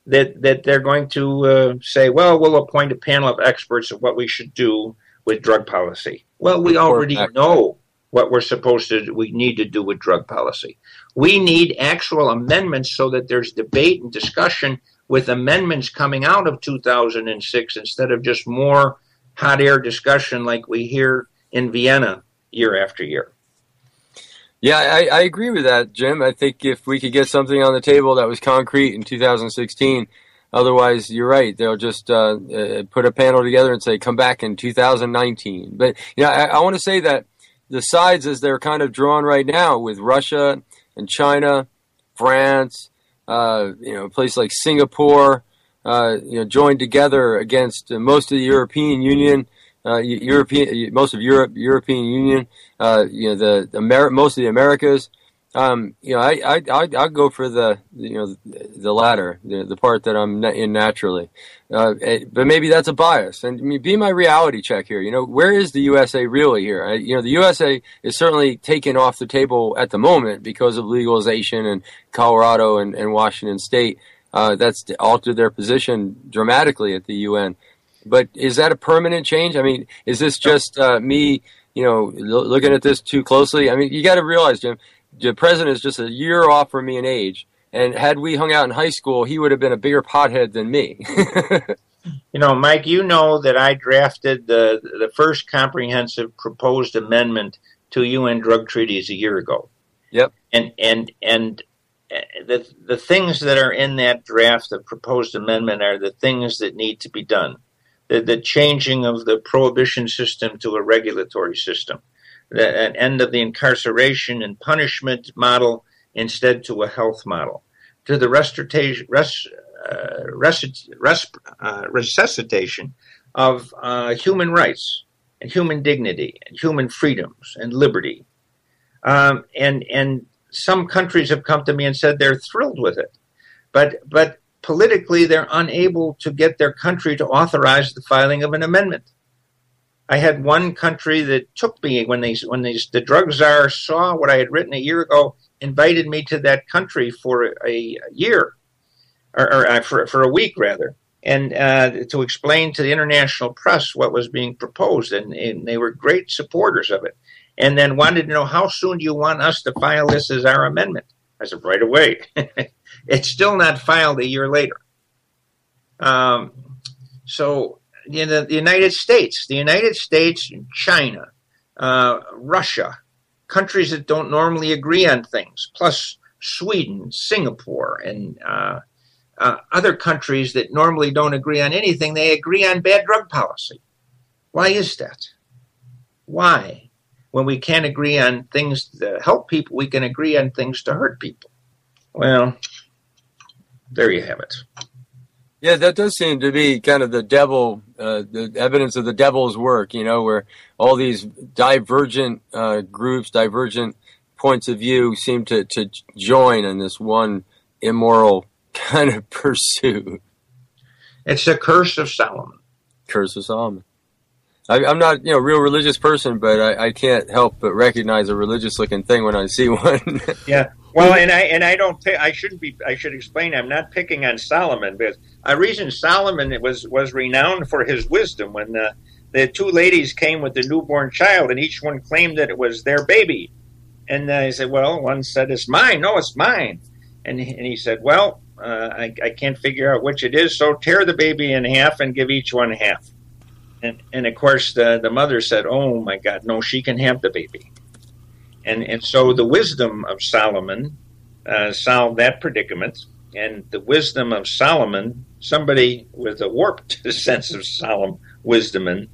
that they're going to say, well, we'll appoint a panel of experts of what we should do with drug policy. Well, we already know what we need to do with drug policy. We need actual amendments so that there's debate and discussion with amendments coming out of 2006 instead of just more hot air discussion like we hear in Vienna year after year. Yeah, I agree with that, Jim. I think if we could get something on the table that was concrete in 2016, otherwise, you're right. They'll just put a panel together and say, come back in 2019. But yeah, I want to say that the sides as they're kind of drawn right now with Russia and China, France, a place like Singapore, joined together against most of the European Union. Most of European Union, most of the Americas. I'd go for the latter, the part that I'm in naturally. But maybe that's a bias. And I mean, be my reality check here. Where is the USA really here? The USA is certainly taken off the table at the moment because of legalization in Colorado and Washington State. That's altered their position dramatically at the UN. But is that a permanent change? I mean, is this just me, looking at this too closely? I mean, you got to realize, Jim, the president is just a year off from me in age. And had we hung out in high school, he would have been a bigger pothead than me. Mike, that I drafted the first comprehensive proposed amendment to UN drug treaties a year ago. Yep. And the things that are in that draft of proposed amendment are the things that need to be done. The changing of the prohibition system to a regulatory system, an end of the incarceration and punishment model instead to a health model, to the resuscitation of human rights and human dignity and human freedoms and liberty. And some countries have come to me and said they're thrilled with it. But politically, they're unable to get their country to authorize the filing of an amendment. I had one country that took me when the drug czar saw what I had written a year ago, invited me to that country for a year, or for a week rather, and to explain to the international press what was being proposed, and they were great supporters of it, and then wanted to know, how soon do you want us to file this as our amendment? I said, right away. It's still not filed a year later. So the United States, China, Russia, countries that don't normally agree on things, plus Sweden, Singapore, and other countries that normally don't agree on anything, they agree on bad drug policy. Why is that? Why? When we can't agree on things to help people, we can agree on things to hurt people. Well, there you have it. Yeah, that does seem to be kind of the devil, the evidence of the devil's work, where all these divergent groups, divergent points of view seem to join in this one immoral kind of pursuit. It's the curse of Solomon. Curse of Solomon. I'm not, a real religious person, but I can't help but recognize a religious-looking thing when I see one. Yeah. Well, and I don't. I should explain. I'm not picking on Solomon, because a reason Solomon was renowned for his wisdom. When the two ladies came with the newborn child, and each one claimed that it was their baby, and I said, "Well," one said, "It's mine." No, it's mine. And he said, "Well, I can't figure out which it is. So tear the baby in half and give each one half." And of course, the mother said, "Oh my God, no! She can have the baby." And so the wisdom of Solomon solved that predicament. And the wisdom of Solomon, somebody with a warped sense of solemn wisdom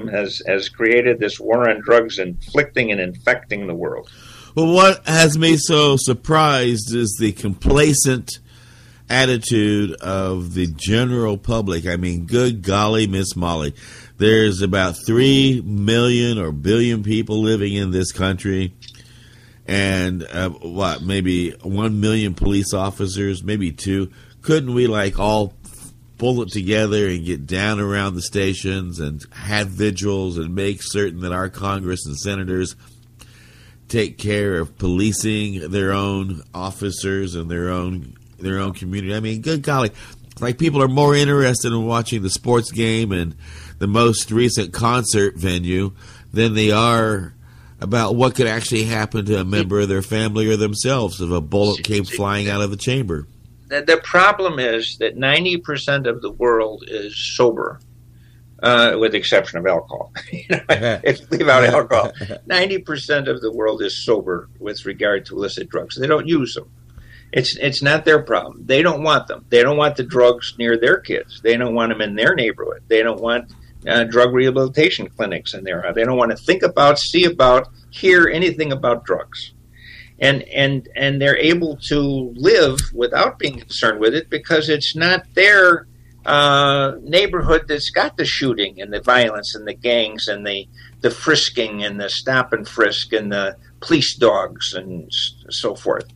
has created this war on drugs, inflicting and infecting the world. Well, what has me so surprised is the complacent attitude of the general public. I mean, good golly, Miss Molly. There's about 3 million or billion people living in this country, and maybe 1 million police officers, maybe 2. Couldn't we all pull it together and get down around the stations and have vigils and make certain that our Congress and senators take care of policing their own officers and their own community? I mean, good golly, people are more interested in watching the sports game and the most recent concert venue than they are about what could actually happen to a member of their family or themselves if a bullet came flying out of the chamber. The problem is that 90% of the world is sober, with the exception of alcohol. If you leave out alcohol, 90% of the world is sober with regard to illicit drugs. They don't use them. It's not their problem. They don't want them. They don't want the drugs near their kids. They don't want them in their neighborhood. They don't want drug rehabilitation clinics in there. They don't want to think about, see about, hear anything about drugs. And they're able to live without being concerned with it because it's not their neighborhood that's got the shooting and the violence and the gangs and the frisking and the stop and frisk and the police dogs and so forth.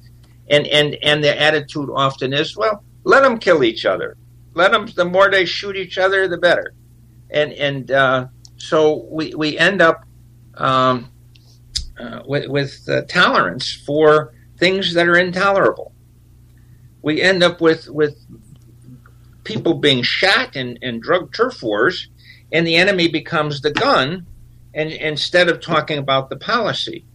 And the attitude often is, well, let them kill each other. The more they shoot each other, the better. And so we end up with tolerance for things that are intolerable. We end up with people being shot in drug turf wars, and the enemy becomes the gun, and instead of talking about the policy.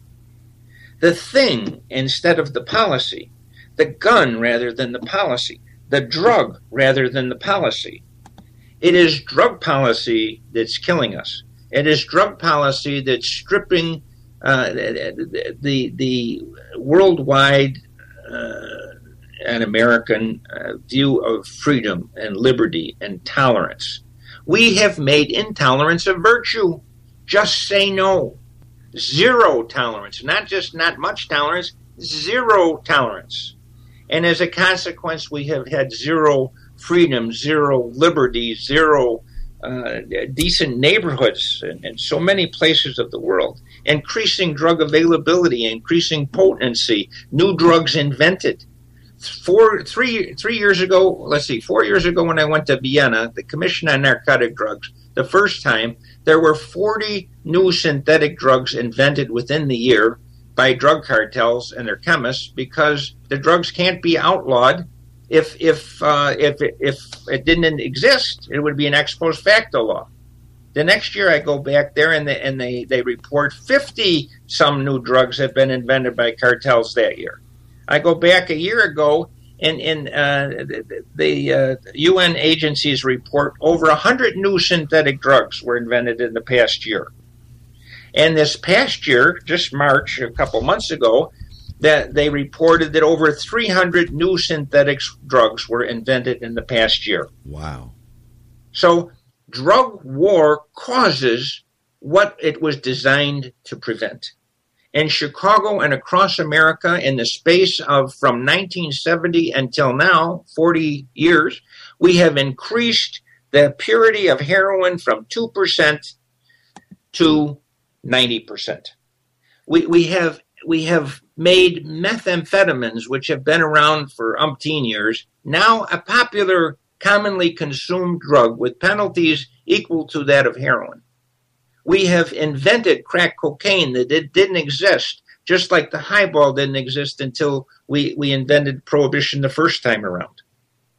The thing instead of the policy, the gun rather than the policy, the drug rather than the policy. It is drug policy that's killing us. It is drug policy that's stripping the worldwide and American view of freedom and liberty and tolerance. We have made intolerance a virtue. Just say no. Zero tolerance, not just not much tolerance, zero tolerance. And as a consequence, we have had zero freedom, zero liberty, zero decent neighborhoods in so many places of the world. Increasing drug availability, increasing potency, new drugs invented. 4 years ago when I went to Vienna, the Commission on Narcotic Drugs, the first time, there were 40 new synthetic drugs invented within the year by drug cartels and their chemists, because the drugs can't be outlawed. If it didn't exist, it would be an ex post facto law. The next year I go back there and they report 50 some new drugs have been invented by cartels that year. I go back a year ago and the UN agencies report over 100 new synthetic drugs were invented in the past year. And this past year, just March, a couple months ago, that they reported that over 300 new synthetic drugs were invented in the past year. Wow. So drug war causes what it was designed to prevent. In Chicago and across America, in the space of from 1970 until now, 40 years, we have increased the purity of heroin from 2% to 90%. We have made methamphetamines, which have been around for umpteen years, now a popular, commonly consumed drug with penalties equal to that of heroin. We have invented crack cocaine that didn't exist, just like the highball didn't exist until we invented prohibition the first time around.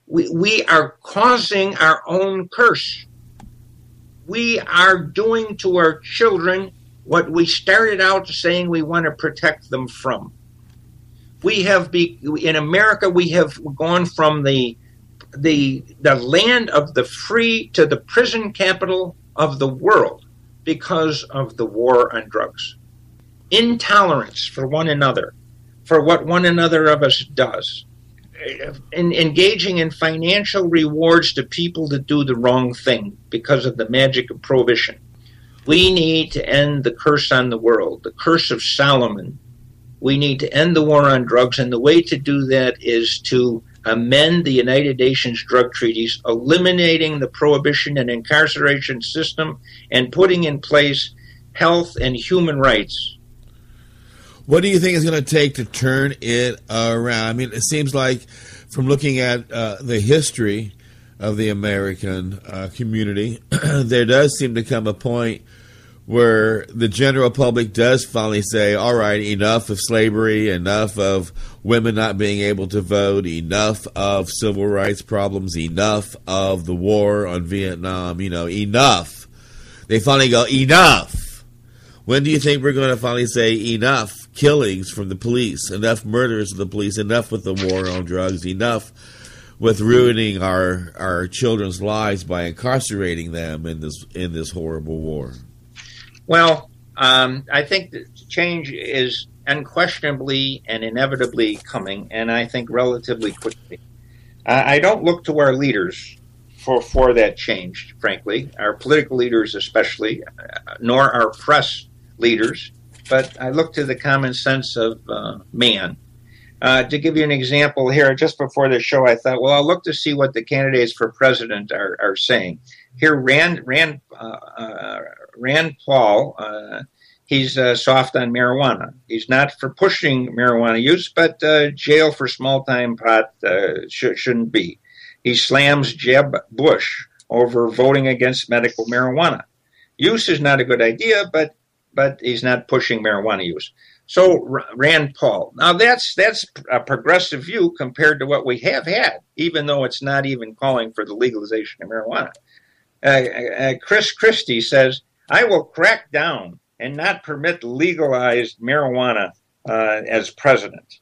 We are causing our own curse. We are doing to our children what we started out saying we want to protect them from. In America, we have gone from the land of the free to the prison capital of the world because of the war on drugs. Intolerance for one another, for what one another of us does. Engaging in financial rewards to people that do the wrong thing because of the magic of prohibition. We need to end the curse on the world, the curse of Solomon. We need to end the war on drugs, and the way to do that is to amend the United Nations drug treaties, eliminating the prohibition and incarceration system and putting in place health and human rights. What do you think is going to take to turn it around? I mean, it seems like from looking at the history of the American community, there does seem to come a point where the general public does finally say, all right, enough of slavery, enough of women not being able to vote, enough of civil rights problems, enough of the war on Vietnam, enough. They finally go, enough. When do you think we're going to finally say enough killings from the police, enough murders of the police, enough with the war on drugs, enough with ruining our children's lives by incarcerating them in this horrible war? Well, I think that change is unquestionably and inevitably coming, and I think relatively quickly. I don't look to our leaders for that change, frankly, our political leaders especially, nor our press leaders, but I look to the common sense of man. To give you an example here, just before the show, I thought, well, I'll look to see what the candidates for president are saying. Here, Rand Paul, he's soft on marijuana. He's not for pushing marijuana use, but jail for small-time pot shouldn't be. He slams Jeb Bush over voting against medical marijuana. Use is not a good idea, but he's not pushing marijuana use. So Rand Paul. Now that's a progressive view compared to what we have had, even though it's not even calling for the legalization of marijuana. Chris Christie says, I will crack down and not permit legalized marijuana as president.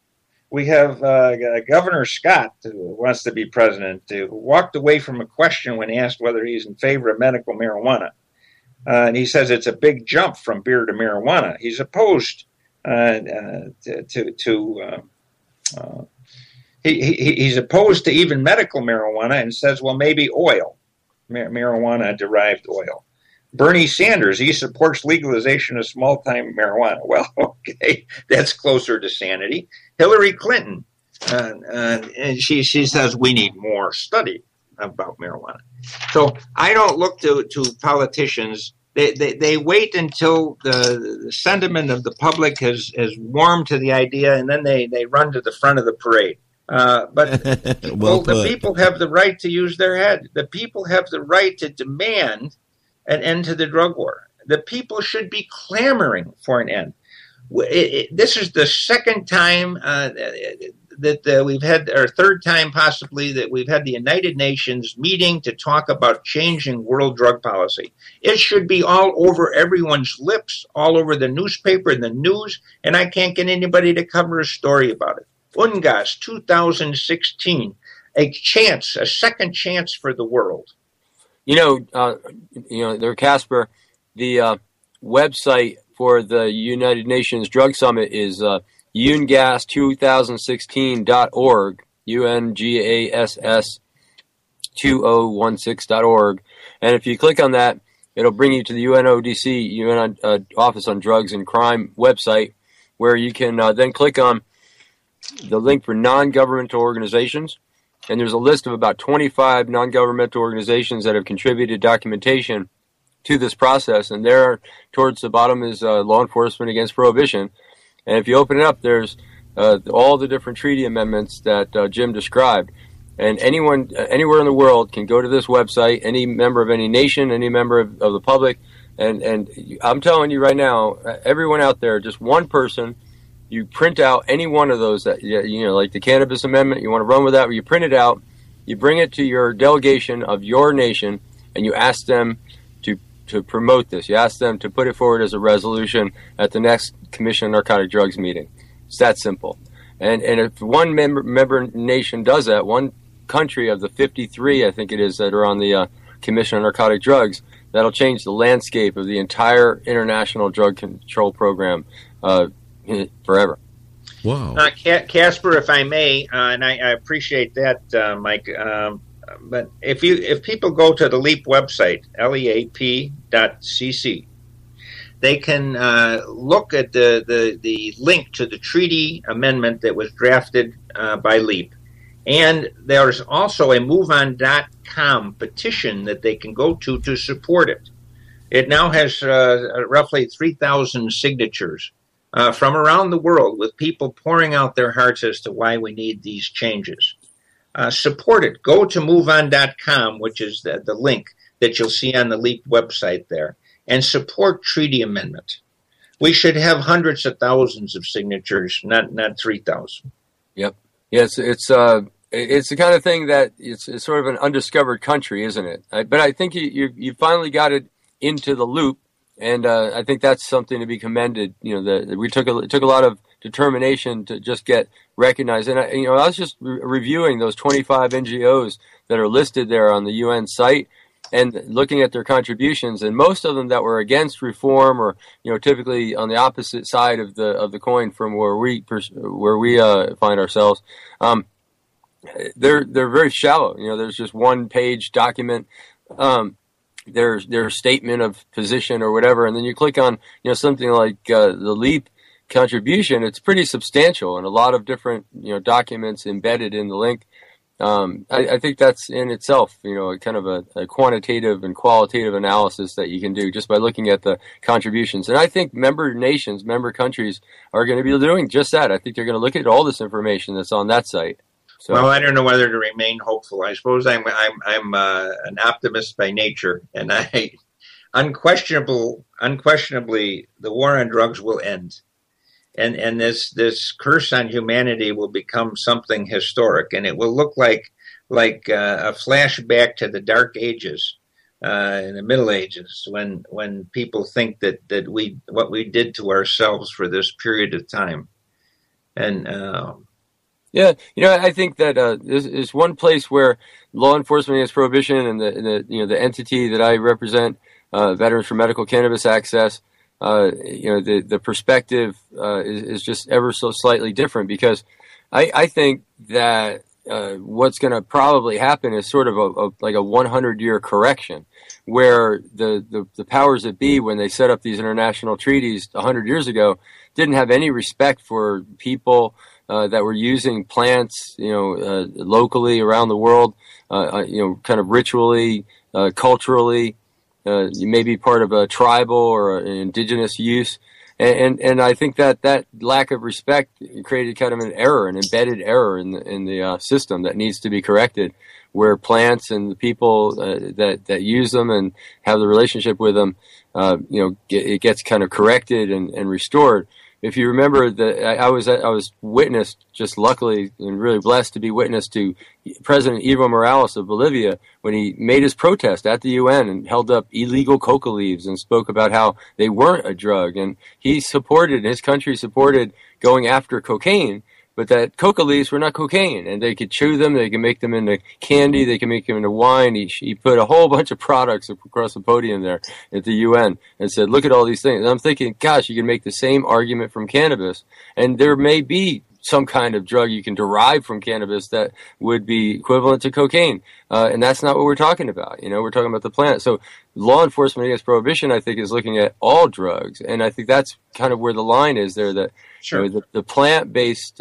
We have Governor Scott, who wants to be president, who walked away from a question when asked whether he's in favor of medical marijuana. And he says it's a big jump from beer to marijuana. He's opposed he's opposed to even medical marijuana and says, well, maybe oil, marijuana-derived oil. Bernie Sanders, he supports legalization of small-time marijuana. Well, okay, that's closer to sanity. Hillary Clinton, and she says we need more study. about marijuana. So I don't look to politicians. They wait until the sentiment of the public has warmed to the idea, and then they run to the front of the parade. But the people have the right to use their head. The people have the right to demand an end to the drug war. The people should be clamoring for an end. This is the second time that we've had, or third time possibly, that we've had the United Nations meeting to talk about changing world drug policy. It should be all over everyone's lips, all over the newspaper and the news, and I can't get anybody to cover a story about it. UNGAS 2016, a second chance for the world. There, Casper, the website for the United Nations Drug Summit is ungas2016.org, UNGASS2016.org. And if you click on that, it'll bring you to the UNODC, UN Office on Drugs and Crime website, where you can then click on the link for non-governmental organizations. And there's a list of about 25 non-governmental organizations that have contributed documentation to this process. And there, towards the bottom, is Law Enforcement Against Prohibition. And if you open it up, there's all the different treaty amendments that Jim described. And anyone, anywhere in the world can go to this website, any member of any nation, any member of the public. And I'm telling you right now, everyone out there, just one person, you print out any one of those that, like the Cannabis Amendment, you want to run with that, you print it out, you bring it to your delegation of your nation, and you ask them to promote this. You ask them to put it forward as a resolution at the next Commission on Narcotic Drugs meeting. It's that simple. And if one member nation does that, one country of the 53, I think it is, that are on the Commission on Narcotic Drugs, that'll change the landscape of the entire international drug control program forever. Wow. Casper, if I may, and I appreciate that, Mike, but if people go to the LEAP website, leap.cc, they can look at the link to the treaty amendment that was drafted by LEAP. And there's also a MoveOn.com petition that they can go to support it. It now has roughly 3,000 signatures from around the world, with people pouring out their hearts as to why we need these changes. Support it. Go to MoveOn.com, which is the link that you'll see on the LEAP website there, and support treaty amendment. We should have hundreds of thousands of signatures, not 3,000. Yep. Yes, it's the kind of thing that it's sort of an undiscovered country, isn't it? But I think you finally got it into the loop, and I think that's something to be commended. It took a lot of determination to just get recognized. And I was just reviewing those 25 NGOs that are listed there on the UN site and looking at their contributions, and most of them that were against reform, or typically on the opposite side of the coin from where we find ourselves. They're very shallow. There's just one page document. Their statement of position or whatever, and then you click on something like the LEAP contribution. It's pretty substantial, and a lot of different documents embedded in the link. I think that's in itself kind of a quantitative and qualitative analysis that you can do just by looking at the contributions. And I think member nations, member countries are going to be doing just that. I think they're going to look at all this information that's on that site. So, well, I don't know whether to remain hopeful. I suppose I'm an optimist by nature, and unquestionably the war on drugs will end, and this curse on humanity will become something historic, and it will look like a flashback to the Dark Ages, in the Middle Ages, when people think that what we did to ourselves for this period of time, and. Yeah, I think that is one place where Law Enforcement Against Prohibition and the entity that I represent, Veterans for Medical Cannabis Access, the perspective is just ever so slightly different, because I think that what's going to probably happen is sort of like a 100-year correction, where the powers that be, when they set up these international treaties 100 years ago, didn't have any respect for people, that were using plants, locally around the world, kind of ritually, culturally, maybe part of a tribal or an indigenous use. And I think that lack of respect created kind of an embedded error in the system that needs to be corrected, where plants and the people that use them and have the relationship with them, it gets kind of corrected and restored. If you remember that I was witness, just luckily and really blessed to be witness to President Evo Morales of Bolivia when he made his protest at the UN and held up illegal coca leaves and spoke about how they weren't a drug. And his country supported going after cocaine, but that coca leaves were not cocaine, and they could chew them, they can make them into candy, they can make them into wine. He put a whole bunch of products across the podium there at the UN and said, look at all these things. And I'm thinking, gosh, you can make the same argument from cannabis, and there may be some kind of drug you can derive from cannabis that would be equivalent to cocaine. And that's not what we're talking about. We're talking about the plant. So law enforcement against prohibition, I think, is looking at all drugs. And I think that's kind of where the line is there, that sure. The plant-based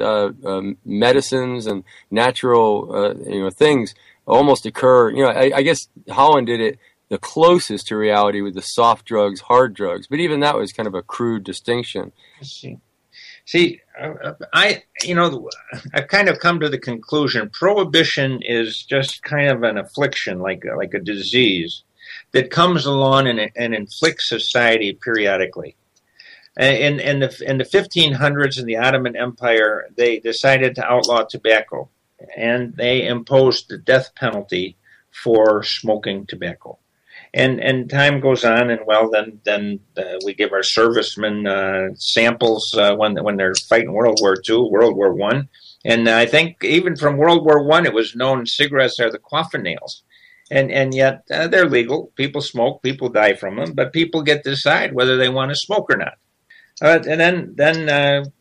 medicines and natural things almost occur. I guess Holland did it the closest to reality with the soft drugs, hard drugs. But even that was kind of a crude distinction. See, I've kind of come to the conclusion prohibition is just kind of an affliction, like a disease that comes along and inflicts society periodically. In the 1500s in the Ottoman Empire, they decided to outlaw tobacco, and they imposed the death penalty for smoking tobacco. And time goes on, and then we give our servicemen samples when they're fighting World War II, World War I. And I think even from World War I, it was known cigarettes are the coffin nails. And yet they're legal. People smoke, people die from them, but people get to decide whether they want to smoke or not. And then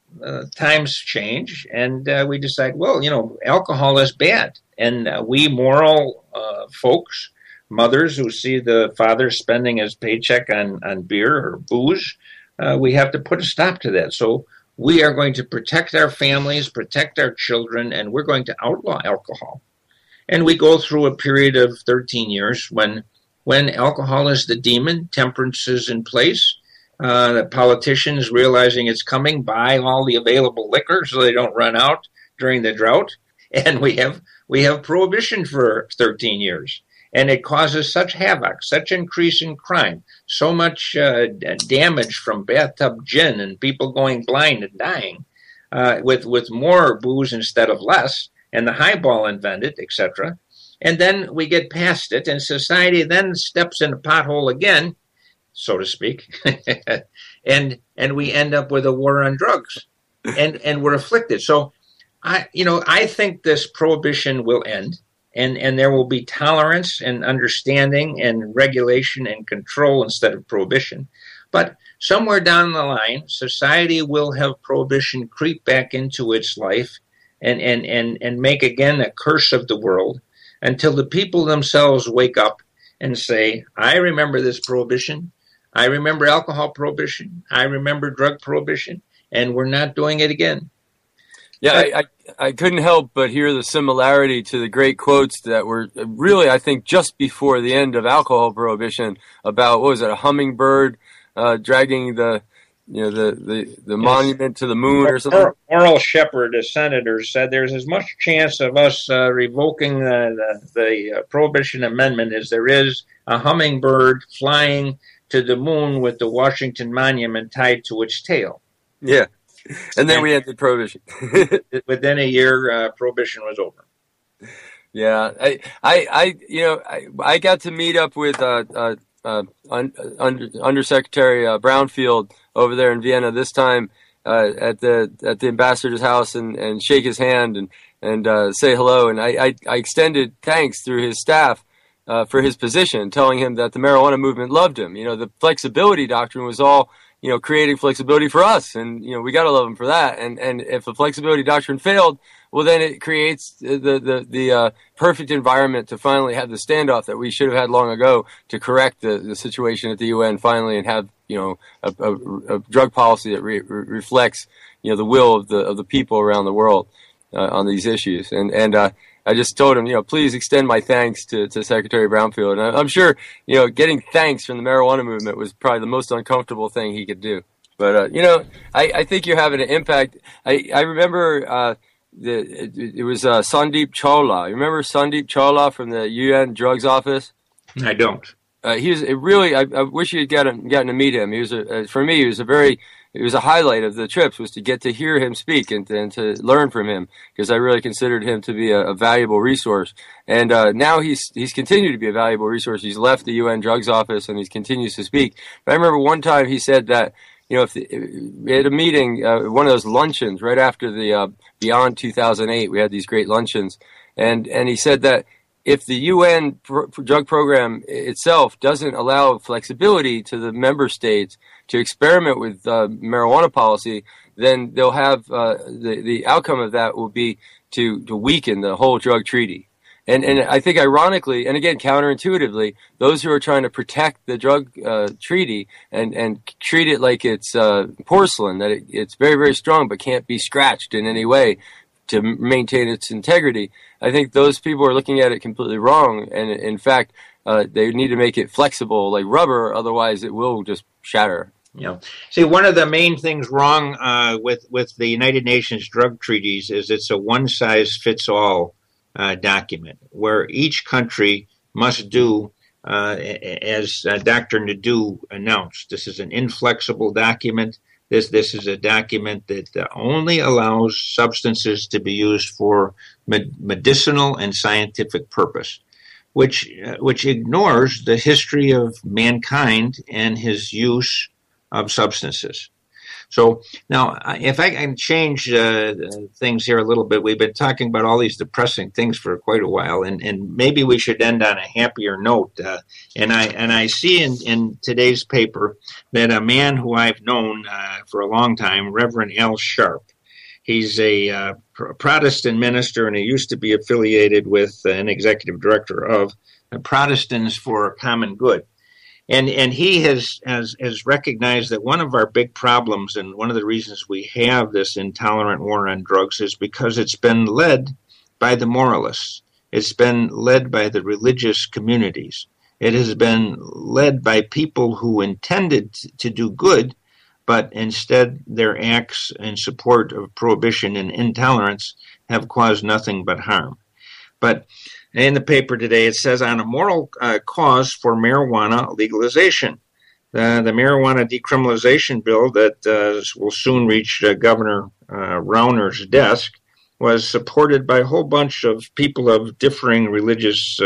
times change, and we decide, alcohol is bad. And we moral folks, mothers who see the father spending his paycheck on beer or booze, we have to put a stop to that. So we are going to protect our families, protect our children, and we're going to outlaw alcohol. And we go through a period of 13 years when alcohol is the demon, temperance is in place, the politicians realizing it's coming, buy all the available liquor so they don't run out during the drought. And we have prohibition for 13 years. And it causes such havoc, such increase in crime, so much damage from bathtub gin and people going blind and dying with more booze instead of less, and the highball invented, etc. And then we get past it, and society then steps in a pothole again, so to speak, and we end up with a war on drugs, and we're afflicted. So I think this prohibition will end. And there will be tolerance and understanding and regulation and control instead of prohibition. But somewhere down the line, society will have prohibition creep back into its life and make again a curse of the world until the people themselves wake up and say, I remember this prohibition. I remember alcohol prohibition. I remember drug prohibition. And we're not doing it again. Yeah, I couldn't help but hear the similarity to the great quotes that were really, I think, just before the end of alcohol prohibition about, what was it, a hummingbird dragging the monument to the moon or something? Oral Shepard, a senator, said there's as much chance of us revoking the Prohibition Amendment as there is a hummingbird flying to the moon with the Washington Monument tied to its tail. Yeah. And then we ended prohibition. Within a year, prohibition was over. Yeah, I got to meet up with Undersecretary Brownfield over there in Vienna this time at the ambassador's house and shake his hand and say hello. And I extended thanks through his staff for his position, telling him that the marijuana movement loved him. The flexibility doctrine was all creating flexibility for us, and we got to love them for that. And if the flexibility doctrine failed, well, then it creates the perfect environment to finally have the standoff that we should have had long ago to correct the situation at the UN finally and have a drug policy that reflects, the will of the people around the world on these issues. And I just told him, please extend my thanks to Secretary Brownfield. And I'm sure, getting thanks from the marijuana movement was probably the most uncomfortable thing he could do. But, I think you're having an impact. I remember it was Sandeep Chawla. You remember Sandeep Chawla from the UN Drugs Office? I don't. He was really. I wish you had gotten to meet him. He was for me. It was a highlight of the trips was to get to hear him speak and to learn from him, because I really considered him to be a valuable resource. And now he's continued to be a valuable resource. He's left the UN Drugs Office and he continues to speak. But I remember one time he said that we had a meeting, one of those luncheons right after the Beyond 2008. We had these great luncheons, and he said that if the UN drug program itself doesn't allow flexibility to the member states to experiment with marijuana policy, then they'll have the outcome of that will be to weaken the whole drug treaty. And I think ironically, and again counterintuitively, those who are trying to protect the drug treaty and treat it like it's porcelain, that it's very, very strong but can't be scratched in any way to maintain its integrity, I think those people are looking at it completely wrong. And in fact, they need to make it flexible like rubber, otherwise it will just shatter. See, one of the main things wrong with the United Nations drug treaties is it's a one-size-fits-all document where each country must do, as Dr. Nadeau announced, this is an inflexible document. This is a document that only allows substances to be used for medicinal and scientific purpose, which ignores the history of mankind and his use of substances. So now, if I can change things here a little bit, we've been talking about all these depressing things for quite a while, and maybe we should end on a happier note. And I see in today's paper that a man who I've known for a long time, Reverend Al Sharp, he's a Protestant minister, and he used to be affiliated with an executive director of Protestants for a Common Good. And he has recognized that one of our big problems and one of the reasons we have this intolerant war on drugs is because it's been led by the moralists. It's been led by the religious communities. It has been led by people who intended to do good, but instead their acts in support of prohibition and intolerance have caused nothing but harm. But in the paper today, it says on a moral cause for marijuana legalization. The marijuana decriminalization bill that will soon reach Governor Rauner's desk was supported by a whole bunch of people of differing religious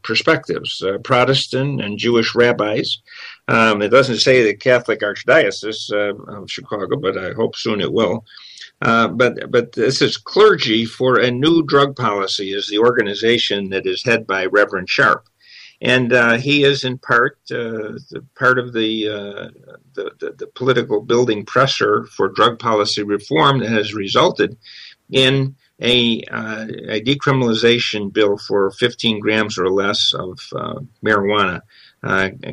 perspectives, Protestant and Jewish rabbis. It doesn't say the Catholic Archdiocese of Chicago, but I hope soon it will. But this is Clergy for a New Drug Policy is the organization that is headed by Reverend Sharp. And he is in part part of the political building pressure for drug policy reform that has resulted in a decriminalization bill for 15 grams or less of marijuana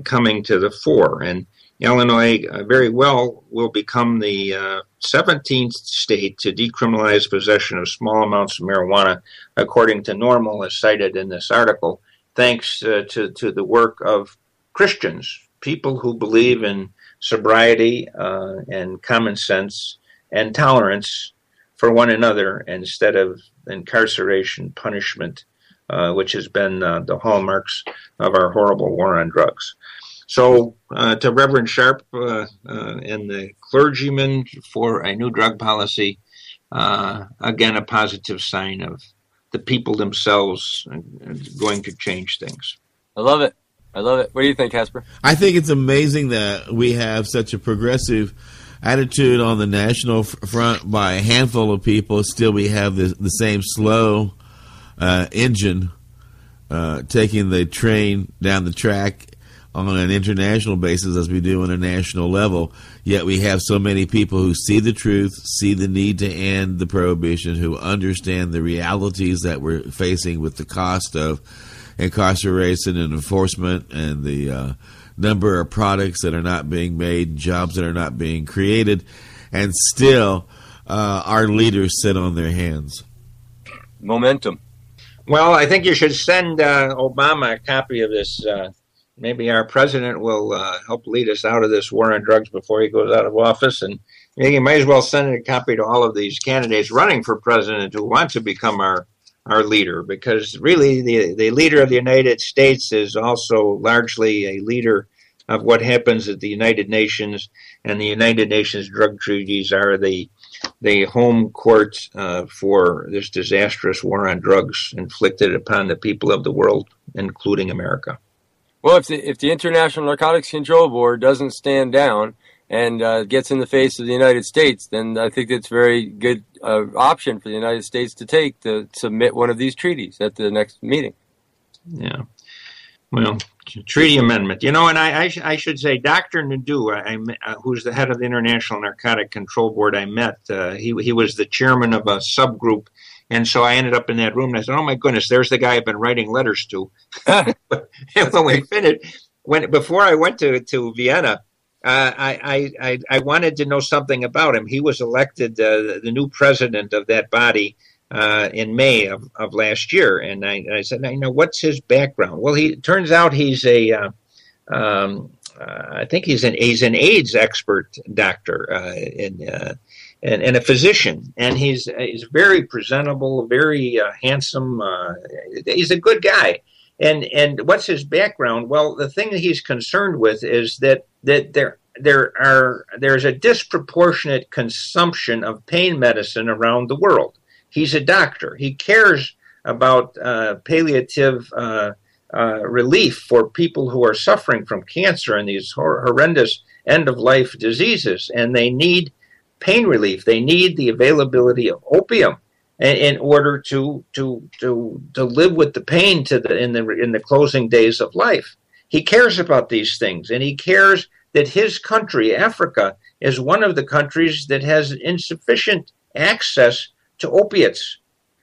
coming to the fore. And Illinois very well will become the 17th state to decriminalize possession of small amounts of marijuana, according to NORML, as cited in this article, thanks to the work of Christians, people who believe in sobriety and common sense and tolerance for one another instead of incarceration, punishment, which has been the hallmarks of our horrible war on drugs. So to Reverend Sharp and the clergyman for a new drug policy, again, a positive sign of the people themselves going to change things. I love it. I love it. What do you think, Casper? I think it's amazing that we have such a progressive attitude on the national front by a handful of people. Still, we have the same slow engine taking the train down the track on an international basis as we do on a national level, yet we have so many people who see the truth, see the need to end the prohibition, who understand the realities that we're facing with the cost of incarceration and enforcement and the number of products that are not being made, jobs that are not being created, and still our leaders sit on their hands. Momentum. Well, I think you should send Obama a copy of this. Maybe our president will help lead us out of this war on drugs before he goes out of office. And you might as well send a copy to all of these candidates running for president who want to become our leader, because really the leader of the United States is also largely a leader of what happens at the United Nations, and the United Nations drug treaties are the home court for this disastrous war on drugs inflicted upon the people of the world, including America. Well, if the International Narcotics Control Board doesn't stand down and gets in the face of the United States, then I think it's a very good option for the United States to take to submit one of these treaties at the next meeting. Yeah. Well, treaty amendment. And I should say Dr. Nadeau, who's the head of the International Narcotic Control Board, I met. He was the chairman of a subgroup. And so I ended up in that room and I said, oh, my goodness, there's the guy I've been writing letters to. When we finished, before I went to Vienna, I wanted to know something about him. He was elected the new president of that body in May of last year. And I said, what's his background? Well, turns out he's I think he's an AIDS expert doctor and a physician, and he's very presentable, very handsome. He's a good guy. And what's his background? Well, the thing that he's concerned with is that there's a disproportionate consumption of pain medicine around the world. He's a doctor. He cares about palliative relief for people who are suffering from cancer and these horrendous end-of-life diseases, and they need pain relief. They need the availability of opium in order to live with the pain in the closing days of life. He cares about these things, and he cares that his country, Africa, is one of the countries that has insufficient access to opiates.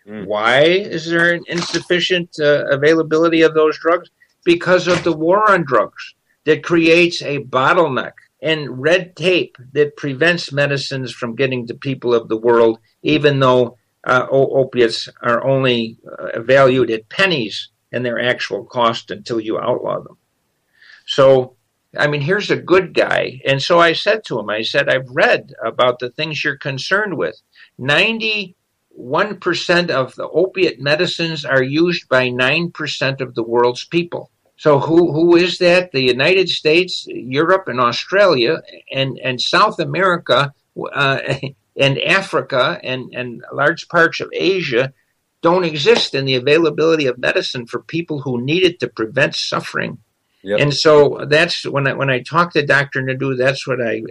Why is there an insufficient availability of those drugs? Because of the war on drugs that creates a bottleneck and red tape that prevents medicines from getting to people of the world, even though opiates are only valued at pennies in their actual cost until you outlaw them. So, here's a good guy. And so I said to him, I've read about the things you're concerned with. 91% of the opiate medicines are used by 9% of the world's people. So who is that? The United States, Europe, and Australia, and South America, and Africa, and large parts of Asia don't exist in the availability of medicine for people who need it to prevent suffering. Yep. And so that's when I talk to Dr. Nadeau, that's what I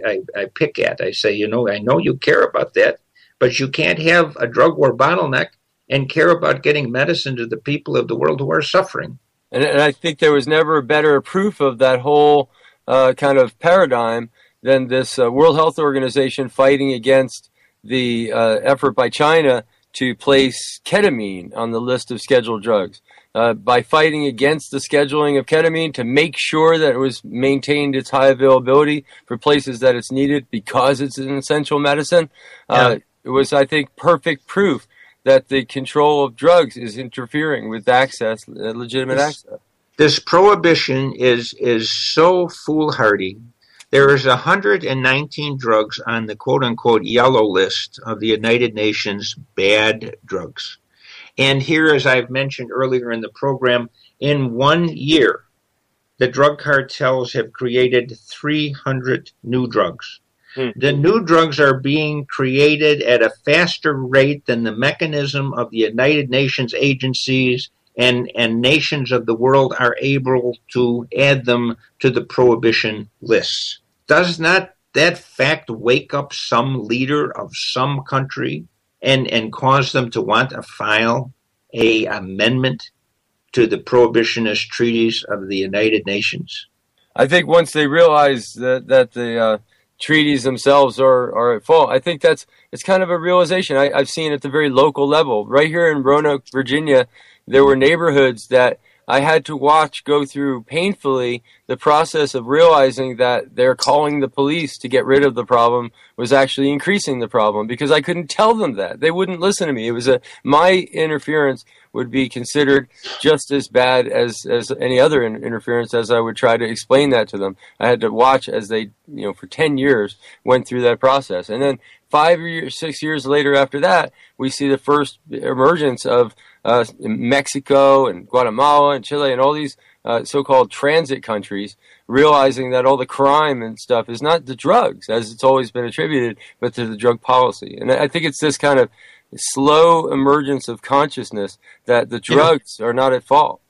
pick at. I say, I know you care about that, but you can't have a drug war bottleneck and care about getting medicine to the people of the world who are suffering. And I think there was never a better proof of that whole kind of paradigm than this World Health Organization fighting against the effort by China to place ketamine on the list of scheduled drugs. By fighting against the scheduling of ketamine to make sure that it was maintained its high availability for places that it's needed because it's an essential medicine. It was, I think, perfect proof that the control of drugs is interfering with access, legitimate access. This prohibition is so foolhardy. There is 119 drugs on the quote-unquote yellow list of the United Nations bad drugs. And here, as I've mentioned earlier in the program, in 1 year, the drug cartels have created 300 new drugs. The new drugs are being created at a faster rate than the mechanism of the United Nations agencies and nations of the world are able to add them to the prohibition lists. Does not that fact wake up some leader of some country and cause them to want to file an amendment to the prohibitionist treaties of the United Nations? I think once they realize that the treaties themselves are at fault, I think it's kind of a realization I've seen at the very local level. Right here in Roanoke, Virginia, there were neighborhoods that I had to go through painfully the process of realizing that their calling the police to get rid of the problem was actually increasing the problem, because I couldn't tell them that. They wouldn't listen to me. It was my interference would be considered just as bad as any other interference, as I would try to explain that to them. I had to watch as they, for 10 years went through that process. And then 5 or 6 years later after that, we see the first emergence of Mexico and Guatemala and Chile and all these so-called transit countries, realizing that all the crime and stuff is not the drugs, as it's always been attributed, but to the drug policy. And I think it's this kind of slow emergence of consciousness that the drugs are not at fault.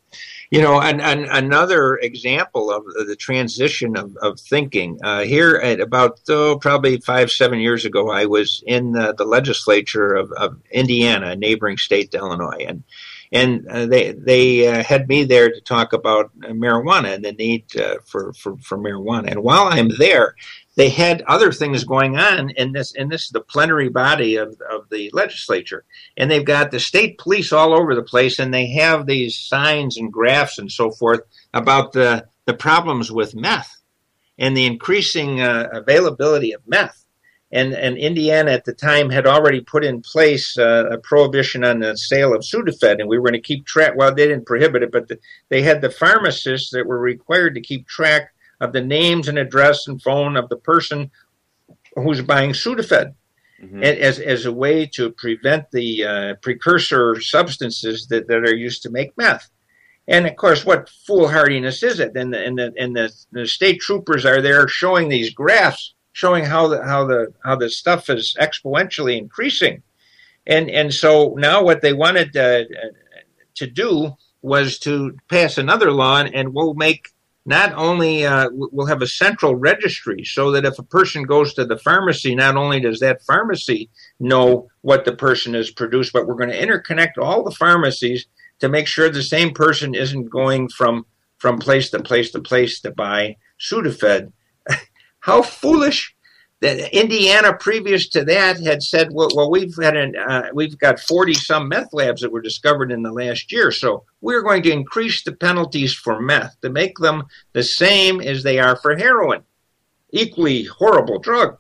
And another example of the transition of thinking, here at about probably 5-7 years ago, I was in the legislature of Indiana, a neighboring state to Illinois, and they had me there to talk about marijuana and the need for marijuana. And while I'm there, they had other things going on in this is the plenary body of the legislature. And they've got the state police all over the place, and they have these signs and graphs and so forth about the problems with meth and the increasing availability of meth. And Indiana at the time had already put in place a prohibition on the sale of Sudafed, and we were going to keep track. Well, they didn't prohibit it, but they had the pharmacists that were required to keep track of the names and address and phone of the person who's buying Sudafed, as a way to prevent the precursor substances that are used to make meth. And of course, what foolhardiness is it? And the state troopers are there showing these graphs, showing how the stuff is exponentially increasing. And so now what they wanted to do was to pass another law, and we'll make not only we'll have a central registry, so that if a person goes to the pharmacy, not only does that pharmacy know what the person has produced, but we're going to interconnect all the pharmacies to make sure the same person isn't going from place to place to place to buy Sudafed. How foolish! That Indiana, previous to that, had said, well, we've got 40 some meth labs that were discovered in the last year, so we're going to increase the penalties for meth to make them the same as they are for heroin, equally horrible drug.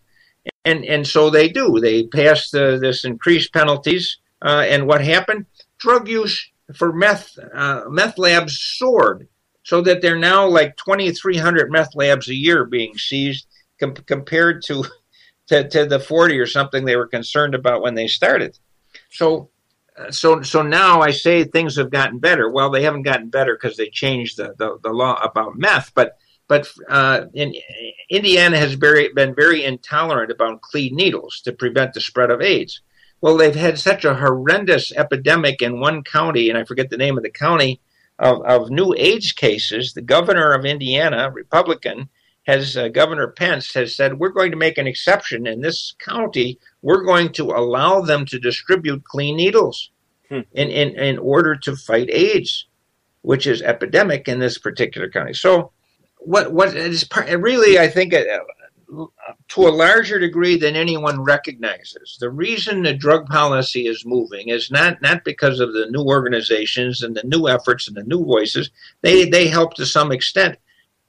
And so they do. They passed this increased penalties, and what happened? Drug use for meth labs soared, so that they're now like 2,300 meth labs a year being seized, compared to the 40 or something they were concerned about when they started. So now I say things have gotten better. Well, they haven't gotten better because they changed the law about meth, but in Indiana has been very intolerant about clean needles to prevent the spread of AIDS. Well, they've had such a horrendous epidemic in one county, and I forget the name of the county, of new AIDS cases. The governor of Indiana, Republican, Governor Pence has said, we're going to make an exception in this county. We're going to allow them to distribute clean needles in order to fight AIDS, which is epidemic in this particular county. So what is really, I think, to a larger degree than anyone recognizes, the reason the drug policy is moving is not because of the new organizations and the new efforts and the new voices. They help to some extent.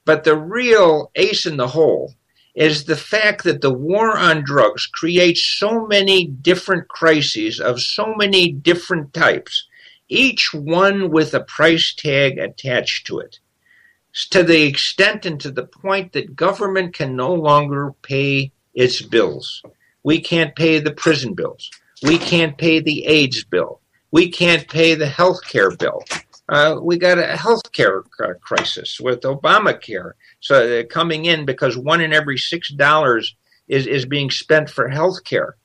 But the real ace in the hole is the fact that the war on drugs creates so many different crises of so many different types, each one with a price tag attached to it, to the extent and to the point that government can no longer pay its bills. We can't pay the prison bills. We can't pay the AIDS bill. We can't pay the health care bill. We got a health care crisis with Obamacare. So coming in because $1 in every $6 is being spent for health care.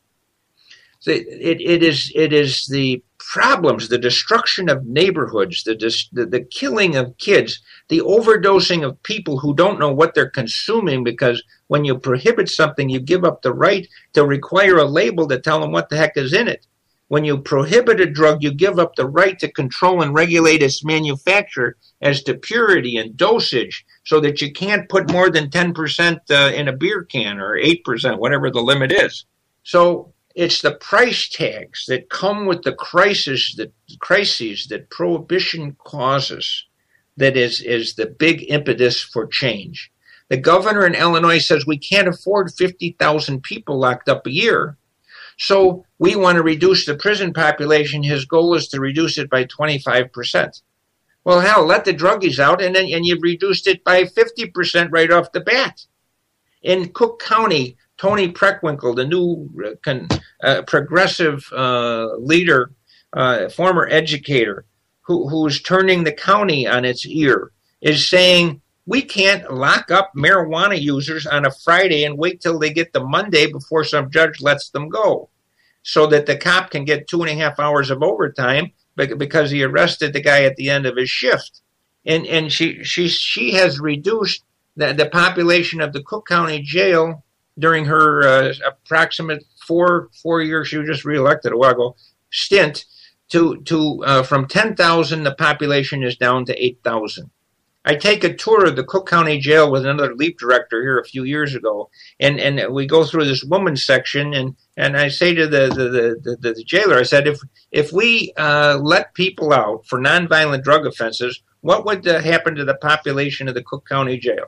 So it is the problems, the destruction of neighborhoods, the killing of kids, the overdosing of people who don't know what they're consuming, because when you prohibit something, you give up the right to require a label to tell them what the heck is in it. When you prohibit a drug, you give up the right to control and regulate its manufacture as to purity and dosage, so that you can't put more than 10% in a beer can, or 8%, whatever the limit is. So it's the price tags that come with the crises that prohibition causes that is the big impetus for change. The governor in Illinois says we can't afford 50,000 people locked up a year, so we want to reduce the prison population. His goal is to reduce it by 25%. Well, hell, let the druggies out, and you've reduced it by 50% right off the bat. In Cook County, Tony Preckwinkle, the new progressive leader, former educator, who's turning the county on its ear, is saying we can't lock up marijuana users on a Friday and wait till they get the Monday before some judge lets them go, so that the cop can get 2.5 hours of overtime because he arrested the guy at the end of his shift. And she has reduced the population of the Cook County Jail during her approximate four years, she was just reelected a while ago, stint, to from 10,000, the population is down to 8,000. I take a tour of the Cook County Jail with another LEAP director here a few years ago, and we go through this women's section, and I say to the jailer, I said, if we let people out for nonviolent drug offenses, what would happen to the population of the Cook County Jail?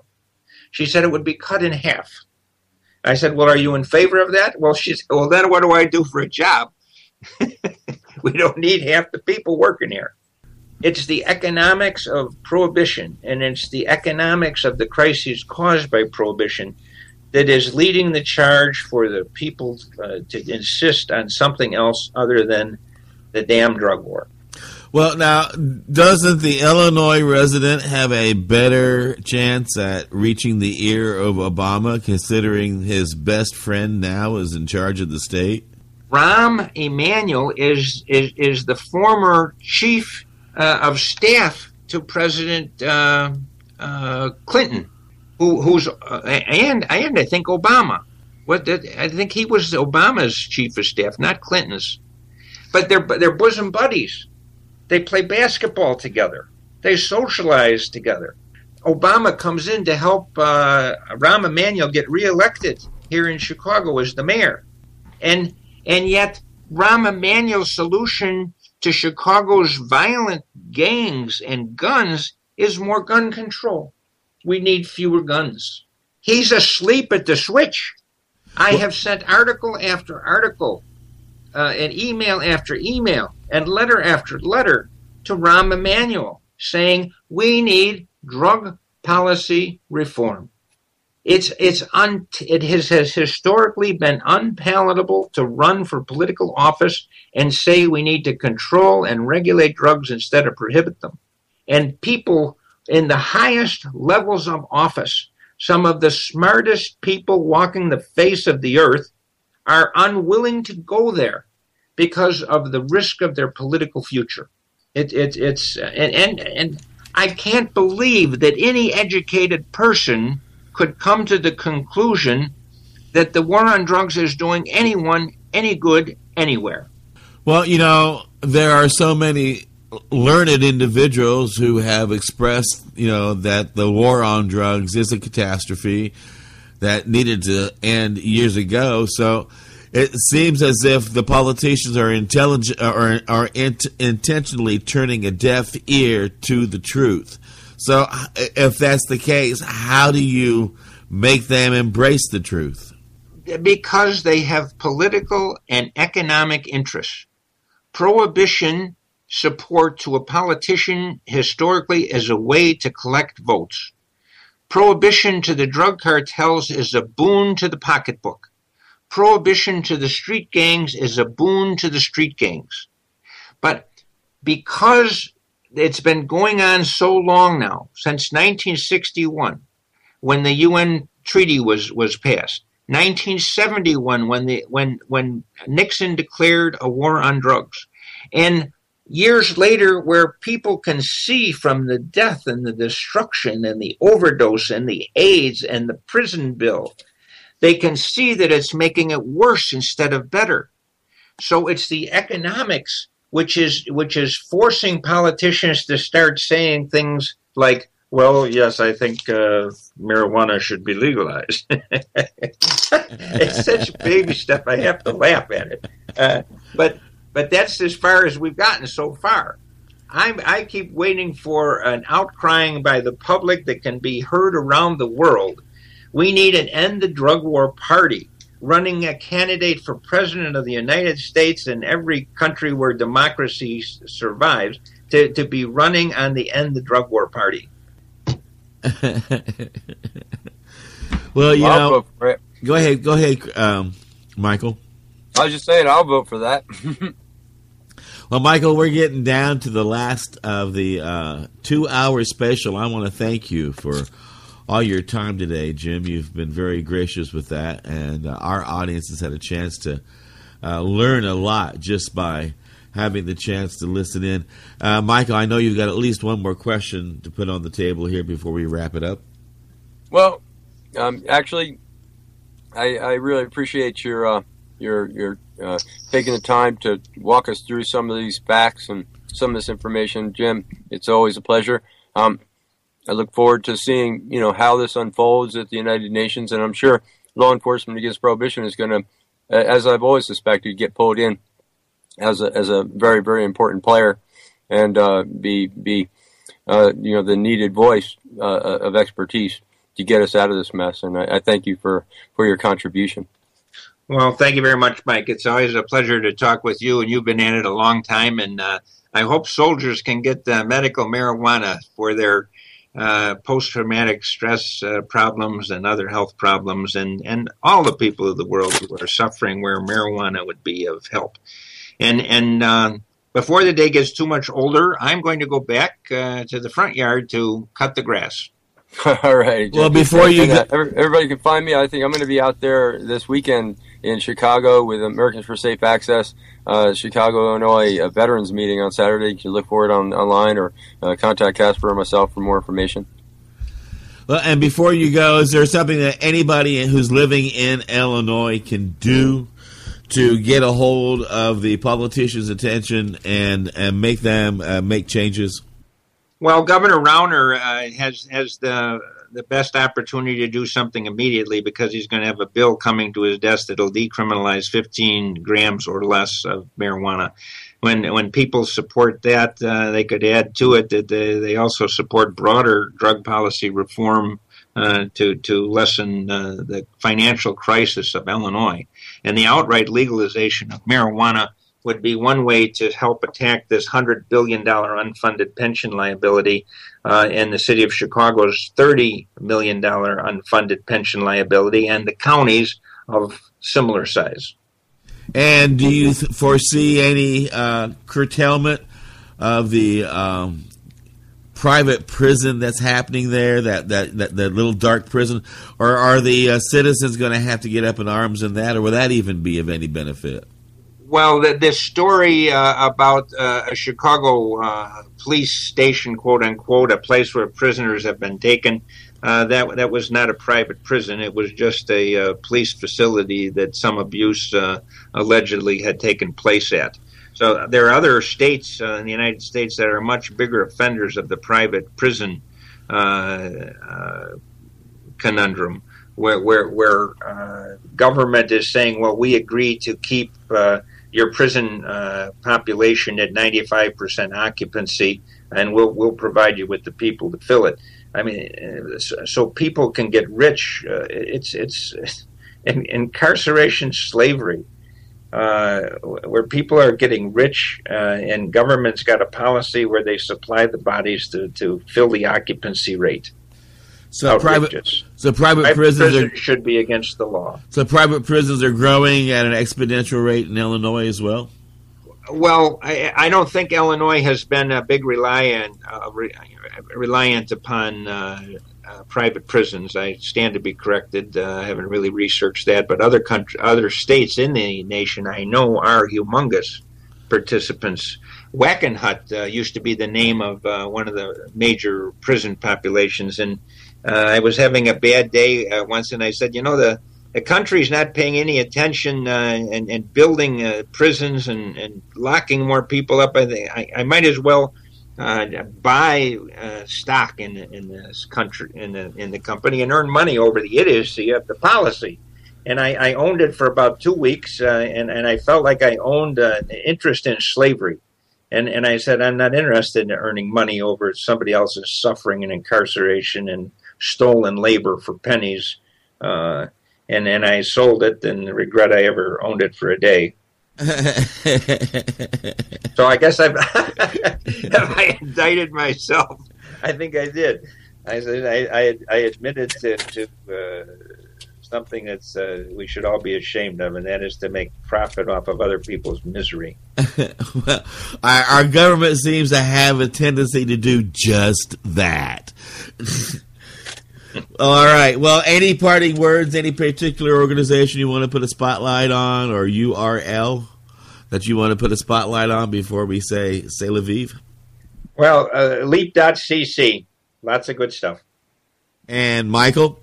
She said it would be cut in half. I said, well, are you in favor of that? Well, she said, well, then what do I do for a job? We don't need half the people working here. It's the economics of prohibition, and it's the economics of the crises caused by prohibition that is leading the charge for the people to insist on something else other than the damn drug war. Well, now, doesn't the Illinois resident have a better chance at reaching the ear of Obama, considering his best friend now is in charge of the state? Rahm Emanuel is the former chief of staff to President Clinton, who's and I think Obama. I think he was Obama's chief of staff, not Clinton's. But they're bosom buddies. They play basketball together. They socialize together. Obama comes in to help Rahm Emanuel get reelected here in Chicago as the mayor. And yet Rahm Emanuel's solution to Chicago's violent gangs and guns is more gun control. We need fewer guns. He's asleep at the switch. I have sent article after article, and email after email, and letter after letter to Rahm Emanuel saying we need drug policy reform. It has historically been unpalatable to run for political office and say we need to control and regulate drugs instead of prohibit them. And people in the highest levels of office, some of the smartest people walking the face of the earth, are unwilling to go there because of the risk of their political future. And I can't believe that any educated person could come to the conclusion that the war on drugs is doing anyone any good anywhere. Well, you know, there are so many learned individuals who have expressed, you know, that the war on drugs is a catastrophe that needed to end years ago. So it seems as if the politicians are intentionally turning a deaf ear to the truth. So if that's the case, how do you make them embrace the truth? Because they have political and economic interests. Prohibition support to a politician historically is a way to collect votes. Prohibition to the drug cartels is a boon to the pocketbook. Prohibition to the street gangs is a boon to the street gangs. But because it's been going on so long now, since 1961, when the UN treaty was passed, 1971, when Nixon declared a war on drugs, and years later, where people can see from the death and the destruction and the overdose and the AIDS and the prison bill, they can see that it's making it worse instead of better. So it's the economics which is forcing politicians to start saying things like, well, yes, I think marijuana should be legalized. It's such baby stuff, I have to laugh at it. But that's as far as we've gotten so far. I keep waiting for an outcrying by the public that can be heard around the world. We need an End the Drug War party running a candidate for president of the United States and every country where democracy survives to be running on the End the Drug War party. Well, you I'll know, vote for it. go ahead, Michael. I was just saying, I'll vote for that. Well, Michael, we're getting down to the last of the 2-hour special. I want to thank you for all your time today, Jim. You've been very gracious with that, and our audience has had a chance to learn a lot just by having the chance to listen in. Michael, I know you've got at least one more question to put on the table here before we wrap it up. Well, actually, I really appreciate your taking the time to walk us through some of these facts and some of this information, Jim. It's always a pleasure. I look forward to seeing, how this unfolds at the United Nations, and I'm sure law enforcement against prohibition is going to, as I've always suspected, get pulled in as a very, very important player and be the needed voice of expertise to get us out of this mess. And I thank you for your contribution. Well, thank you very much, Mike. It's always a pleasure to talk with you, and you've been at it a long time. And I hope soldiers can get medical marijuana for their post-traumatic stress problems and other health problems, and all the people of the world who are suffering where marijuana would be of help. And before the day gets too much older, I'm going to go back to the front yard to cut the grass. All right. Well, before you everybody can find me. I think I'm going to be out there this weekend in Chicago with Americans for Safe Access, Chicago, Illinois veterans meeting on Saturday. You can look for it online or contact Casper or myself for more information. Well, and before you go, is there something that anybody who's living in Illinois can do to get a hold of the politicians' attention and make them make changes? Well, Governor Rauner has the best opportunity to do something immediately because he's going to have a bill coming to his desk that'll decriminalize 15 grams or less of marijuana. When people support that, they could add to it that they also support broader drug policy reform to lessen the financial crisis of Illinois. And the outright legalization of marijuana would be one way to help attack this $100 billion unfunded pension liability and the city of Chicago's $30 million unfunded pension liability and the counties of similar size. And do you foresee any curtailment of the private prison that's happening there, that little dark prison? Or are the citizens going to have to get up in arms in that, or will that even be of any benefit? Well, this story about a Chicago police station, quote unquote, a place where prisoners have been taken, that was not a private prison. It was just a police facility that some abuse allegedly had taken place at. So there are other states in the United States that are much bigger offenders of the private prison conundrum, where government is saying, well, we agree to keep your prison population at 95% occupancy, and we'll provide you with the people to fill it. I mean, so people can get rich. It's incarceration slavery, where people are getting rich, and government's got a policy where they supply the bodies to fill the occupancy rate. So private prisons should be against the law. So private prisons are growing at an exponential rate in Illinois as well? Well, I don't think Illinois has been a big reliant upon private prisons. I stand to be corrected. I haven't really researched that, but other states in the nation I know are humongous participants. Wackenhut used to be the name of one of the major prison populations, and I was having a bad day once, and I said, the country's not paying any attention and building prisons and locking more people up. I might as well buy stock in this country, in the company, and earn money over the idiocy of the policy. And I owned it for about 2 weeks, and I felt like I owned an interest in slavery. And I said, I'm not interested in earning money over somebody else's suffering and incarceration and stolen labor for pennies. And then I sold it and regret I ever owned it for a day. So I guess have I indicted myself? I think I did. I said I admitted to something that's we should all be ashamed of, and that is to make profit off of other people's misery. Well, our government seems to have a tendency to do just that. All right. Well, any parting words, any particular organization you want to put a spotlight on, or URL that you want to put a spotlight on before we say la vive? Well, leap.cc. Lots of good stuff. And Michael?